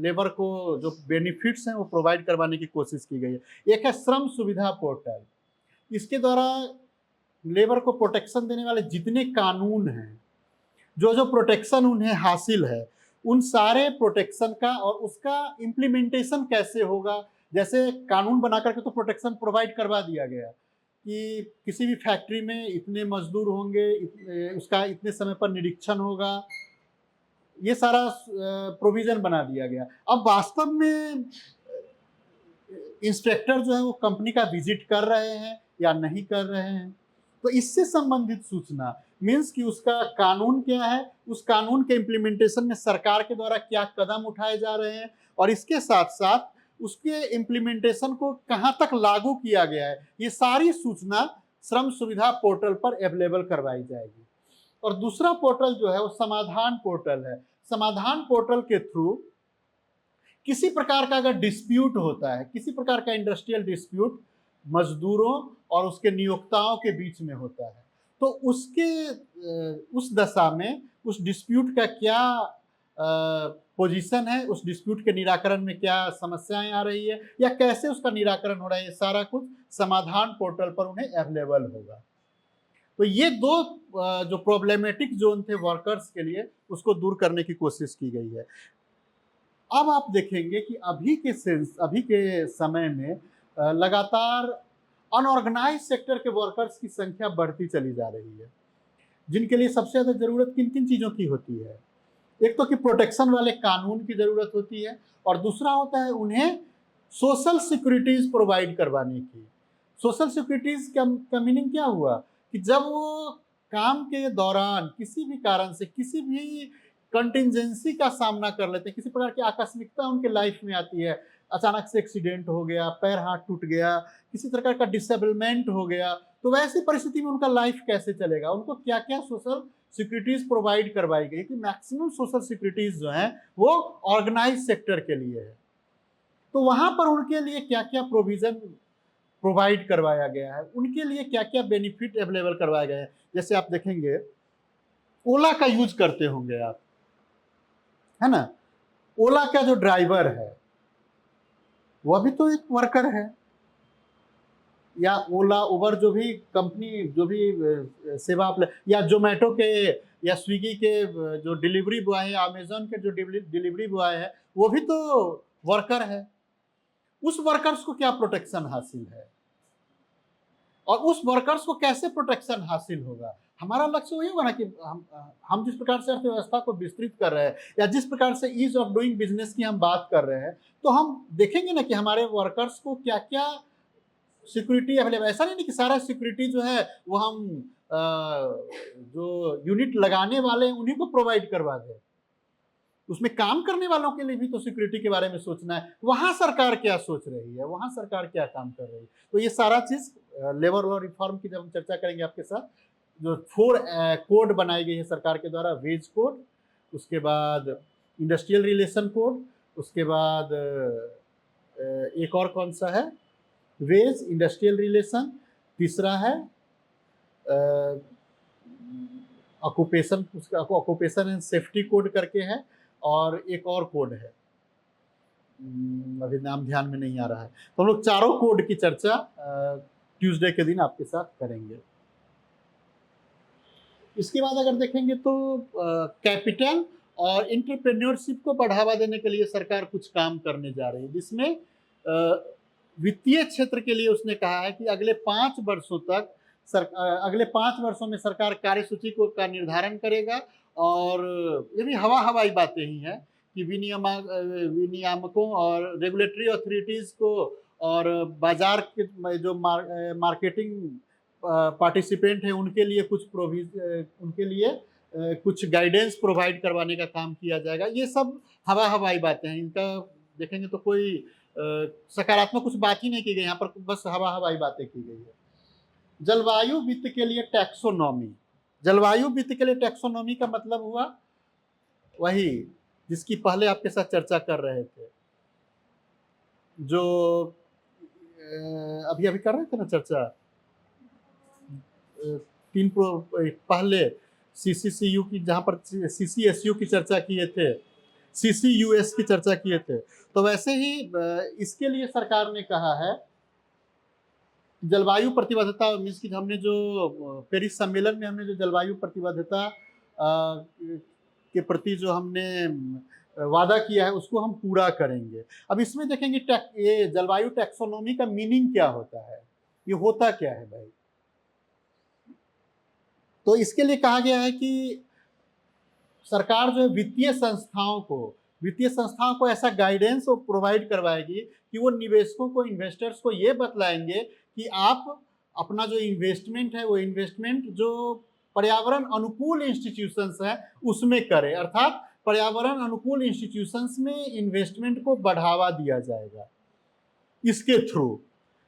लेबर को जो बेनिफिट्स हैं वो प्रोवाइड करवाने की कोशिश की गई है। एक है श्रम सुविधा पोर्टल, इसके द्वारा लेबर को प्रोटेक्शन देने वाले जितने कानून हैं, जो प्रोटेक्शन उन्हें हासिल है, उन सारे प्रोटेक्शन का और उसका इम्प्लीमेंटेशन कैसे होगा। जैसे कानून बना करके तो प्रोटेक्शन प्रोवाइड करवा दिया गया कि किसी भी फैक्ट्री में इतने मजदूर होंगे, उसका इतने समय पर निरीक्षण होगा, ये सारा प्रोविजन बना दिया गया। अब वास्तव में इंस्पेक्टर जो है वो कंपनी का विजिट कर रहे हैं या नहीं कर रहे हैं, तो इससे संबंधित सूचना मीन्स कि उसका कानून क्या है, उस कानून के इम्प्लीमेंटेशन में सरकार के द्वारा क्या कदम उठाए जा रहे हैं और इसके साथ साथ उसके इम्प्लीमेंटेशन को कहाँ तक लागू किया गया है, ये सारी सूचना श्रम सुविधा पोर्टल पर अवेलेबल करवाई जाएगी। और दूसरा पोर्टल जो है वो समाधान पोर्टल है। समाधान पोर्टल के थ्रू किसी प्रकार का अगर डिस्प्यूट होता है, किसी प्रकार का इंडस्ट्रियल डिस्प्यूट मजदूरों और उसके नियोक्ताओं के बीच में होता है, तो उस दशा में उस डिस्प्यूट का क्या पोजीशन है, उस डिस्प्यूट के निराकरण में क्या समस्याएं आ रही है या कैसे उसका निराकरण हो रहा है, ये सारा कुछ समाधान पोर्टल पर उन्हें अवेलेबल होगा। तो ये 2 जो प्रॉब्लमेटिक जोन थे वर्कर्स के लिए, उसको दूर करने की कोशिश की गई है। अब आप देखेंगे कि अभी के समय में लगातार अनऑर्गेनाइज सेक्टर के वर्कर्स की संख्या बढ़ती चली जा रही है, जिनके लिए सबसे ज़्यादा ज़रूरत किन किन चीज़ों की होती है। एक तो कि प्रोटेक्शन वाले कानून की ज़रूरत होती है और दूसरा होता है उन्हें सोशल सिक्योरिटीज़ प्रोवाइड करवाने की। सोशल सिक्योरिटीज का मीनिंग क्या हुआ कि जब वो काम के दौरान किसी भी कारण से किसी भी कंटिजेंसी का सामना कर लेते हैं, किसी प्रकार की आकस्मिकता उनके लाइफ में आती है, अचानक से एक्सीडेंट हो गया, पैर हाथ टूट गया, किसी प्रकार का डिसेबलमेंट हो गया, तो वैसी परिस्थिति में उनका लाइफ कैसे चलेगा, उनको क्या क्या सोशल सिक्योरिटीज प्रोवाइड करवाई गई कि मैक्सिमम सोशल सिक्योरिटीज जो है वो ऑर्गेनाइज सेक्टर के लिए है। तो वहां पर उनके लिए क्या क्या प्रोविजन प्रोवाइड करवाया गया है, उनके लिए क्या क्या बेनिफिट अवेलेबल करवाए गए हैं। जैसे आप देखेंगे ओला का यूज करते होंगे आप, है ना। ओला का जो ड्राइवर है वह भी तो एक वर्कर है, या ओला उबर जो भी कंपनी जो भी सेवा आप या जोमेटो के या स्विगी के जो डिलीवरी बॉय है, अमेजोन के जो डिलीवरी बॉय है, वो भी तो वर्कर है। उस वर्कर्स को क्या प्रोटेक्शन हासिल है और उस वर्कर्स को कैसे प्रोटेक्शन हासिल होगा। हमारा लक्ष्य वही होगा ना कि हम जिस प्रकार से अर्थव्यवस्था को विस्तृत कर रहे हैं या जिस प्रकार से ईज ऑफ डूइंग बिजनेस की हम बात कर रहे हैं, तो हम देखेंगे ना कि हमारे वर्कर्स को क्या क्या सिक्योरिटी अवेलेबल। ऐसा नहीं कि सारा सिक्योरिटी जो है वो हम जो यूनिट लगाने वाले हैं उन्हीं को प्रोवाइड करवा दें, उसमें काम करने वालों के लिए भी तो सिक्योरिटी के बारे में सोचना है। वहां सरकार क्या सोच रही है, वहां सरकार क्या काम कर रही है। तो ये सारा चीज लेबर लॉ रिफॉर्म की जब हम चर्चा करेंगे आपके साथ, जो 4 कोड बनाई गई है सरकार के द्वारा, वेज कोड, उसके बाद इंडस्ट्रियल रिलेशन कोड, उसके बाद एक और कौन सा है, वेज, इंडस्ट्रियल रिलेशन, तीसरा है ऑक्यूपेशन, उसका ऑक्यूपेशन एंड सेफ्टी कोड करके है, और एक और कोड है, अभी नाम ध्यान में नहीं आ रहा है। तो हम लोग चारों कोड की चर्चा ट्यूसडे के दिन आपके साथ करेंगे। इसके बाद अगर देखेंगे तो कैपिटल और एंटरप्रेन्योरशिप को बढ़ावा देने के लिए सरकार कुछ काम करने जा रही है, जिसमें वित्तीय क्षेत्र के लिए उसने कहा है कि अगले 5 वर्षों तक अगले 5 वर्षों में सरकार कार्यसूची को का निर्धारण करेगा। और ये भी हवाई बातें ही हैं कि विनियामकों और रेगुलेटरी अथॉरिटीज को और बाजार के जो मार्केटिंग पार्टिसिपेंट हैं उनके लिए उनके लिए कुछ गाइडेंस प्रोवाइड करवाने का काम किया जाएगा। ये सब हवाई बातें हैं, इनका देखेंगे तो कोई सकारात्मक कुछ बात ही नहीं की गई, यहाँ पर बस हवाई बातें की गई है। जलवायु वित्त के लिए टैक्सोनॉमी, जलवायु वित्त के लिए टैक्सोनॉमी का मतलब हुआ वही जिसकी पहले आपके साथ चर्चा कर रहे थे, जो अभी कर रहे थे ना चर्चा, पहले CCCU की, जहां पर CCSU की चर्चा किए थे, CCUS की चर्चा किए थे। तो वैसे ही इसके लिए सरकार ने कहा है जलवायु प्रतिबद्धता, मीन्स की हमने जो पेरिस सम्मेलन में हमने जो जलवायु प्रतिबद्धता के प्रति जो हमने वादा किया है उसको हम पूरा करेंगे। अब इसमें देखेंगे ये जलवायु टैक्सोनॉमी का मीनिंग क्या होता है, ये होता क्या है भाई। तो इसके लिए कहा गया है कि सरकार जो है वित्तीय संस्थाओं को ऐसा गाइडेंस प्रोवाइड करवाएगी कि वो निवेशकों को, इन्वेस्टर्स को ये बतलाएंगे कि आप अपना जो इन्वेस्टमेंट है वो इन्वेस्टमेंट जो पर्यावरण अनुकूल इंस्टीट्यूशंस है उसमें करें, अर्थात पर्यावरण अनुकूल इंस्टीट्यूशंस में इन्वेस्टमेंट को बढ़ावा दिया जाएगा इसके थ्रू।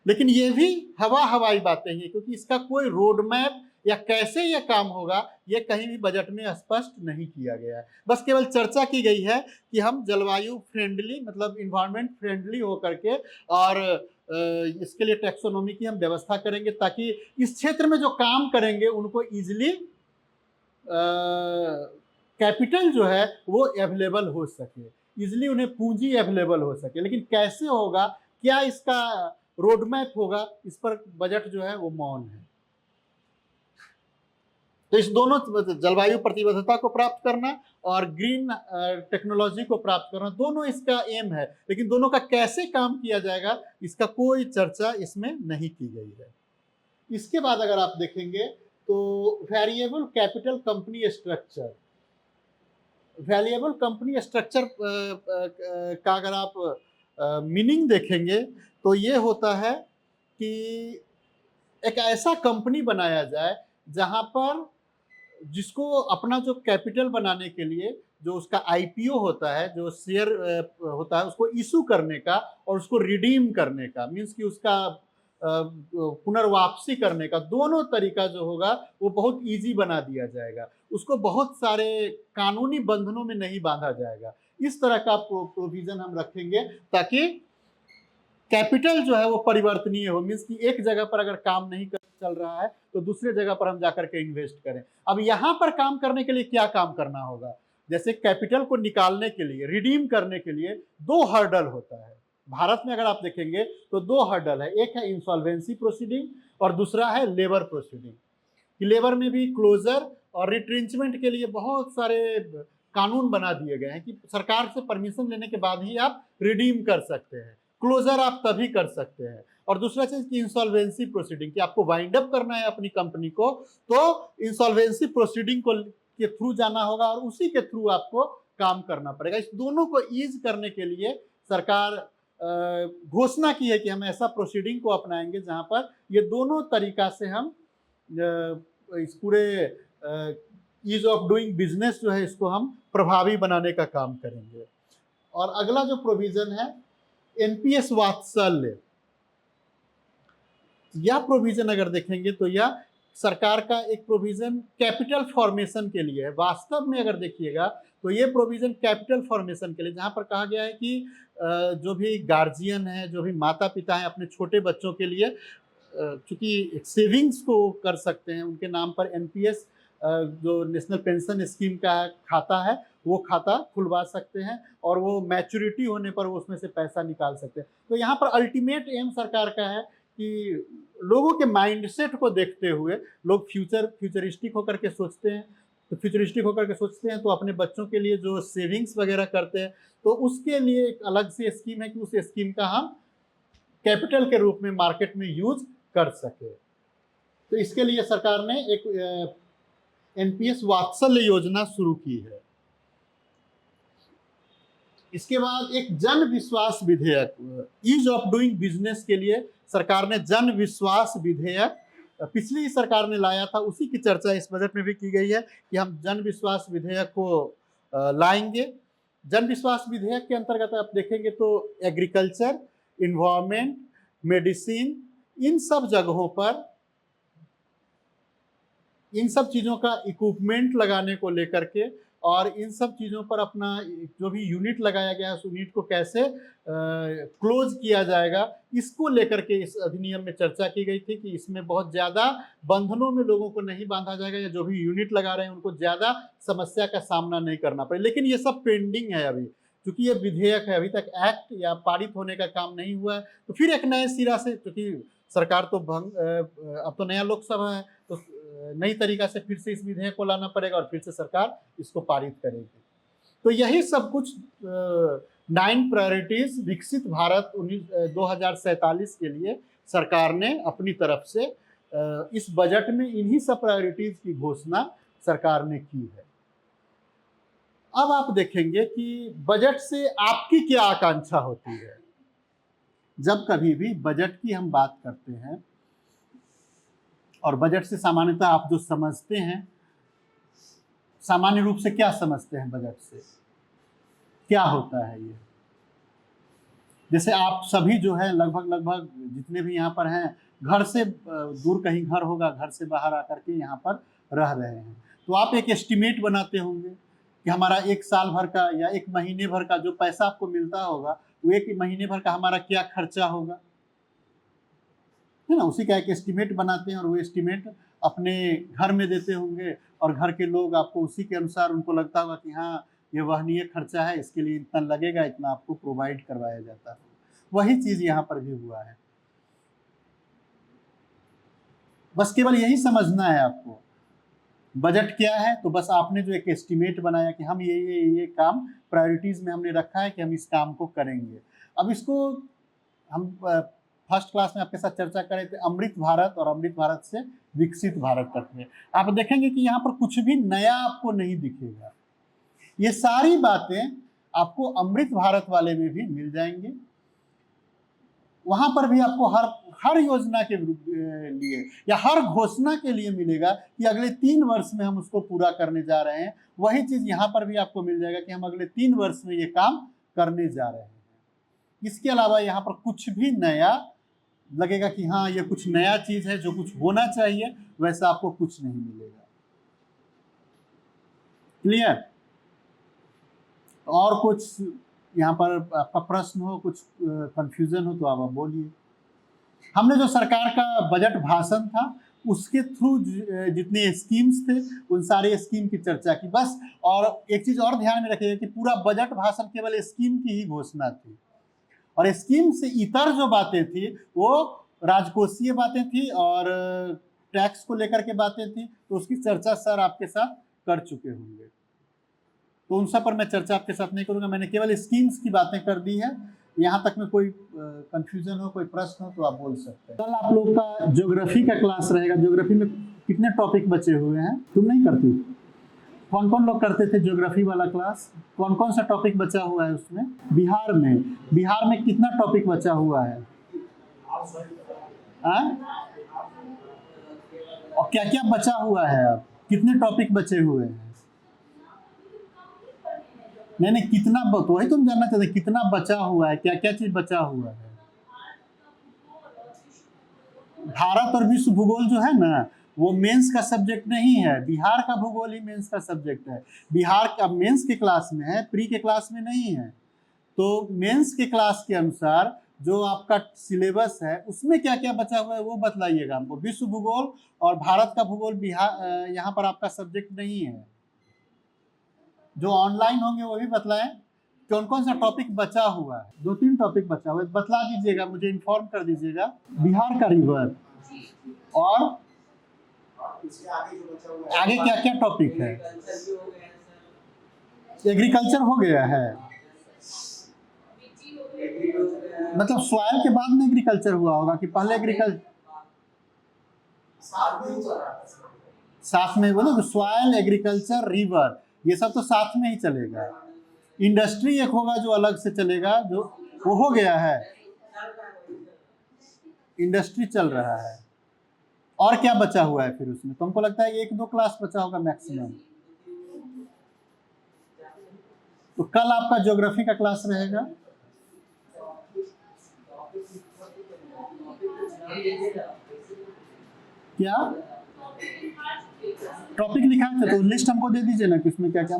लेकिन ये भी हवाई बातें हैं, क्योंकि इसका कोई रोड मैप या कैसे यह काम होगा ये कहीं भी बजट में स्पष्ट नहीं किया गया है। बस केवल चर्चा की गई है कि हम जलवायु फ्रेंडली, मतलब इन्वायरमेंट फ्रेंडली होकर के और इसके लिए टैक्सोनॉमी की हम व्यवस्था करेंगे ताकि इस क्षेत्र में जो काम करेंगे उनको इजिली कैपिटल जो है वो अवेलेबल हो सके, इजिली उन्हें पूंजी अवेलेबल हो सके। लेकिन कैसे होगा, क्या इसका रोड मैप होगा, इस पर बजट जो है वो मौन है। तो इस दोनों जलवायु प्रतिबद्धता को प्राप्त करना और ग्रीन टेक्नोलॉजी को प्राप्त करना, दोनों इसका एम है, लेकिन दोनों का कैसे काम किया जाएगा इसका कोई चर्चा इसमें नहीं की गई है। इसके बाद अगर आप देखेंगे तो variable capital company structure, variable company structure का अगर आप मीनिंग देखेंगे तो ये होता है कि एक ऐसा कंपनी बनाया जाए जहां पर जिसको अपना जो कैपिटल बनाने के लिए जो उसका आईपीओ होता है, जो शेयर होता है, उसको इशू करने का और उसको रिडीम करने का, मीन्स कि उसका पुनर्वापसी करने का दोनों तरीका जो होगा वो बहुत इजी बना दिया जाएगा। उसको बहुत सारे कानूनी बंधनों में नहीं बांधा जाएगा। इस तरह का प्रोविजन हम रखेंगे ताकि कैपिटल जो है वो परिवर्तनीय हो, मीन्स कि एक जगह पर अगर काम नहीं चल रहा है तो दूसरे जगह पर हम जाकर के इन्वेस्ट करें। अब यहाँ पर काम करने के लिए क्या काम करना होगा? जैसे कैपिटल को निकालने के लिए, रिडीम करने के लिए 2 हर्डल होता है। भारत में अगर आप देखेंगे तो 2 हर्डल है, एक है इंसॉल्वेंसी प्रोसीडिंग और दूसरा है लेबर प्रोसीडिंग। कि लेबर में भी क्लोजर और रिट्रेंचमेंट के लिए बहुत सारे कानून बना दिए गए हैं कि सरकार से परमिशन लेने के बाद ही आप रिडीम कर सकते हैं, क्लोजर आप तभी कर सकते हैं। और दूसरा चीज की इंसॉल्वेंसी प्रोसीडिंग, कि आपको वाइंड अप करना है अपनी कंपनी को तो इंसॉल्वेंसी प्रोसीडिंग को के थ्रू जाना होगा और उसी के थ्रू आपको काम करना पड़ेगा। इस दोनों को ईज करने के लिए सरकार घोषणा की है कि हम ऐसा प्रोसीडिंग को अपनाएंगे जहां पर ये दोनों तरीका से हम इस पूरे ईज ऑफ डूइंग बिजनेस जो है इसको हम प्रभावी बनाने का काम करेंगे। और अगला जो प्रोविजन है एनपीएस वात्सल्य, यह प्रोविजन अगर देखेंगे तो यह सरकार का एक प्रोविजन कैपिटल फॉर्मेशन के लिए है। वास्तव में अगर देखिएगा तो ये प्रोविजन कैपिटल फॉर्मेशन के लिए, जहां पर कहा गया है कि जो भी गार्जियन है, जो भी माता पिता हैं, अपने छोटे बच्चों के लिए चूंकि सेविंग्स को कर सकते हैं, उनके नाम पर एनपीएस जो नेशनल पेंशन स्कीम का खाता है वो खाता खुलवा सकते हैं और वो मैच्योरिटी होने पर वो उसमें से पैसा निकाल सकते हैं। तो यहाँ पर अल्टीमेट एम सरकार का है कि लोगों के माइंडसेट को देखते हुए लोग फ्यूचरिस्टिक होकर के सोचते हैं, तो फ्यूचरिस्टिक होकर के सोचते हैं तो अपने बच्चों के लिए जो सेविंग्स वगैरह करते हैं तो उसके लिए एक अलग से स्कीम है कि उस स्कीम का हम कैपिटल के रूप में मार्केट में यूज कर सके। तो इसके लिए सरकार ने एक एनपीएस वात्सल्य योजना शुरू की है। इसके बाद एक जन विश्वास विधेयक, ईज ऑफ डूइंग बिजनेस के लिए सरकार ने जन विश्वास विधेयक पिछली सरकार ने लाया था, उसी की चर्चा इस बजट में भी की गई है कि हम जन विश्वास विधेयक को लाएंगे। जन विश्वास विधेयक के अंतर्गत आप देखेंगे तो एग्रीकल्चर, इन्वायरमेंट, मेडिसिन, इन सब जगहों पर इन सब चीज़ों का इक्विपमेंट लगाने को लेकर के और इन सब चीज़ों पर अपना जो भी यूनिट लगाया गया है उस यूनिट को कैसे क्लोज किया जाएगा, इसको लेकर के इस अधिनियम में चर्चा की गई थी कि इसमें बहुत ज़्यादा बंधनों में लोगों को नहीं बांधा जाएगा या जो भी यूनिट लगा रहे हैं उनको ज़्यादा समस्या का सामना नहीं करना पड़े। लेकिन ये सब पेंडिंग है अभी, क्योंकि ये विधेयक है, अभी तक एक्ट या पारित होने का काम नहीं हुआ है। तो फिर एक नए सिरा से, क्योंकि सरकार तो अब तो नया लोकसभा है तो नई तरीका से फिर से इस विधेयक को लाना पड़ेगा और फिर से सरकार इसको पारित करेगी। तो यही सब कुछ 9 प्रायोरिटीज विकसित भारत 2047 के लिए सरकार ने अपनी तरफ से इस बजट में इन्हीं सब प्रायोरिटीज की घोषणा सरकार ने की है। अब आप देखेंगे कि बजट से आपकी क्या आकांक्षा होती है। जब कभी भी बजट की हम बात करते हैं और बजट से सामान्यतः आप जो समझते हैं, सामान्य रूप से क्या समझते हैं बजट से, क्या होता है ये? जैसे आप सभी जो है लगभग जितने भी यहाँ पर हैं, घर से दूर कहीं घर होगा, घर से बाहर आकर के यहाँ पर रह रहे हैं, तो आप एक एस्टिमेट बनाते होंगे कि हमारा 1 साल भर का या 1 महीने भर का जो पैसा आपको मिलता होगा वो 1 महीने भर का हमारा क्या खर्चा होगा, है ना। उसी का एक एस्टिमेट बनाते हैं और वो एस्टिमेट अपने घर में देते होंगे और घर के लोग आपको उसी के अनुसार, उनको लगता होगा कि हाँ ये वहनीय खर्चा है, इसके लिए इतना लगेगा, इतना आपको प्रोवाइड करवाया जाता है। वही चीज़ यहाँ पर भी हुआ है। बस केवल यही समझना है आपको बजट क्या है। तो बस आपने जो एक एस्टिमेट बनाया कि हम ये काम प्रायोरिटीज़ में हमने रखा है कि हम इस काम को करेंगे। अब इसको हम फर्स्ट क्लास में आपके साथ चर्चा करें थे अमृत भारत और अमृत भारत से विकसित भारत तक में। आप देखेंगे कि यहाँ पर कुछ भी नया आपको नहीं दिखेगा। ये सारी बातें आपको अमृत भारत वाले में भी मिल जाएंगे। वहां पर भी आपको हर हर योजना के लिए या हर घोषणा के लिए मिलेगा कि अगले 3 वर्ष में हम उसको पूरा करने जा रहे हैं। वही चीज यहाँ पर भी आपको मिल जाएगा कि हम अगले 3 वर्ष में ये काम करने जा रहे हैं। इसके अलावा यहाँ पर कुछ भी नया लगेगा कि हाँ ये कुछ नया चीज है जो कुछ होना चाहिए, वैसा आपको कुछ नहीं मिलेगा। क्लियर? और कुछ यहाँ पर आपका प्रश्न हो, कुछ कंफ्यूजन हो तो आप बोलिए। हमने जो सरकार का बजट भाषण था उसके थ्रू जितने स्कीम्स थे उन सारे स्कीम की चर्चा की बस। और एक चीज और ध्यान में रखिएगा कि पूरा बजट भाषण केवल स्कीम की ही घोषणा थी, और स्कीम से इतर जो बातें थी वो राजकोषीय बातें थी और टैक्स को लेकर के बातें थी, तो उसकी चर्चा सर आपके साथ कर चुके होंगे, तो उन सब पर मैं चर्चा आपके साथ नहीं करूंगा। मैंने केवल स्कीम्स की बातें कर दी है। यहाँ तक में कोई कंफ्यूजन हो, कोई प्रश्न हो तो आप बोल सकते हैं। कल आप लोग का ज्योग्राफी का क्लास रहेगा। ज्योग्राफी में कितने टॉपिक बचे हुए हैं? तुम नहीं करती? कौन कौन लोग करते थे ज्योग्राफी वाला क्लास? कौन कौन सा टॉपिक बचा हुआ है उसमें? बिहार में कितना टॉपिक बचा हुआ है? और क्या क्या बचा हुआ है? अब कितने टॉपिक बचे हुए हैं? नहीं कितना, तो वही तुम जानना चाहते कितना बचा हुआ है, क्या क्या चीज बचा हुआ है? भारत और विश्व भूगोल जो है ना वो मेंस का सब्जेक्ट नहीं है, बिहार का भूगोल ही मेंस का सब्जेक्ट है। बिहार का मेंस के क्लास में है, प्री के क्लास में नहीं है। तो मेंस के क्लास के अनुसार जो आपका सिलेबस है उसमें क्या क्या बचा हुआ है वो बतलाइएगा हमको। विश्व भूगोल और भारत का भूगोल बिहार यहाँ पर आपका सब्जेक्ट नहीं है। जो ऑनलाइन होंगे वो भी बतलाएं कौन कौन सा टॉपिक बचा हुआ है। 2-3 टॉपिक बचा हुआ है, बतला दीजिएगा, मुझे इन्फॉर्म कर दीजिएगा। बिहार का रिवर और आगे क्या क्या टॉपिक है? एग्रीकल्चर हो गया है, मतलब सॉइल के बाद में एग्रीकल्चर हुआ होगा कि पहले एग्रीकल्चर? साथ में बोलो, सॉइल, एग्रीकल्चर, रिवर, ये सब तो साथ में ही चलेगा। इंडस्ट्री एक होगा जो अलग से चलेगा, जो वो हो गया है, इंडस्ट्री चल रहा है। और क्या बचा हुआ है फिर उसमें? तुमको लगता है 1-2 क्लास बचा होगा मैक्सिमम। तो कल आपका ज्योग्राफी का क्लास रहेगा। क्या टॉपिक लिखा है तो लिस्ट हमको दे दीजिए ना कि उसमें क्या क्या।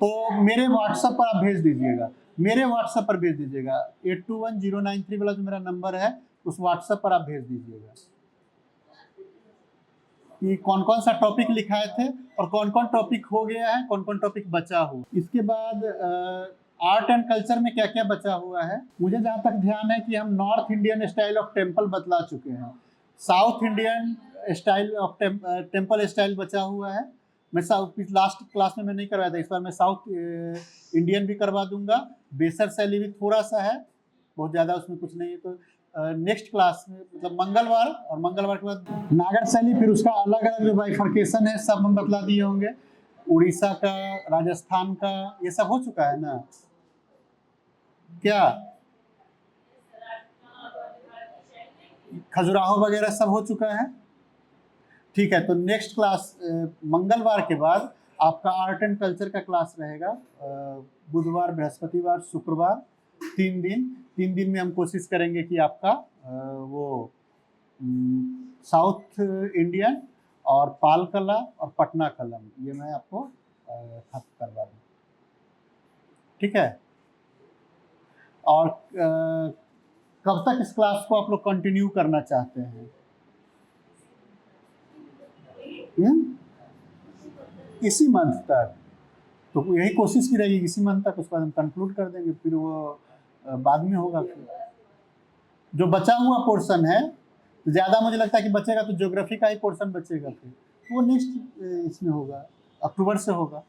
तो मेरे व्हाट्सएप पर आप भेज दीजिएगा, मेरे व्हाट्सएप पर भेज दीजिएगा। 821093 वाला जो मेरा नंबर है उस व्हाट्सएप पर आप भेज दीजिएगा कि कौन कौन सा टॉपिक लिखाए थे और कौन कौन टॉपिक हो गया है, कौन कौन टॉपिक बचा हुआ। इसके बाद आर्ट एंड कल्चर में क्या क्या बचा हुआ है? मुझे जहाँ तक ध्यान है कि हम north Indian style of temple बतला चुके हैं, south Indian style of temple style बचा हुआ है। मैं लास्ट क्लास में मैं नहीं करवाया था, इस बार मैं साउथ इंडियन भी करवा दूंगा। बेसर शैली भी थोड़ा सा है, बहुत ज़्यादा उसमें कुछ नहीं है। तो नेक्स्ट क्लास में मतलब मंगलवार, और मंगलवार के बाद नागर शैली, फिर उसका अलग अलग जो बाइफर्केशन है सब हम बतला दिए होंगे। उड़ीसा का, राजस्थान का, ये सब हो चुका है ना? क्या खजुराहो वगैरह सब हो चुका है? ठीक है, तो नेक्स्ट क्लास मंगलवार के बाद आपका आर्ट एंड कल्चर का क्लास रहेगा। बुधवार, बृहस्पतिवार, शुक्रवार, 3 दिन में हम कोशिश करेंगे कि आपका वो साउथ इंडियन और पाल कला और पटना कलम ये मैं आपको खत्म करवा दूँ। ठीक है, और कब तक इस क्लास को आप लोग कंटिन्यू करना चाहते हैं? इसी मंथ तक, तो यही कोशिश की रहेगी इसी मंथ तक, उसके बाद हम कंक्लूड कर देंगे, फिर वो बाद में होगा। फिर जो बचा हुआ पोर्शन है, तो ज़्यादा मुझे लगता है कि बचेगा तो ज्योग्राफी का ही पोर्शन बचेगा, फिर वो नेक्स्ट इसमें होगा, अक्टूबर से होगा।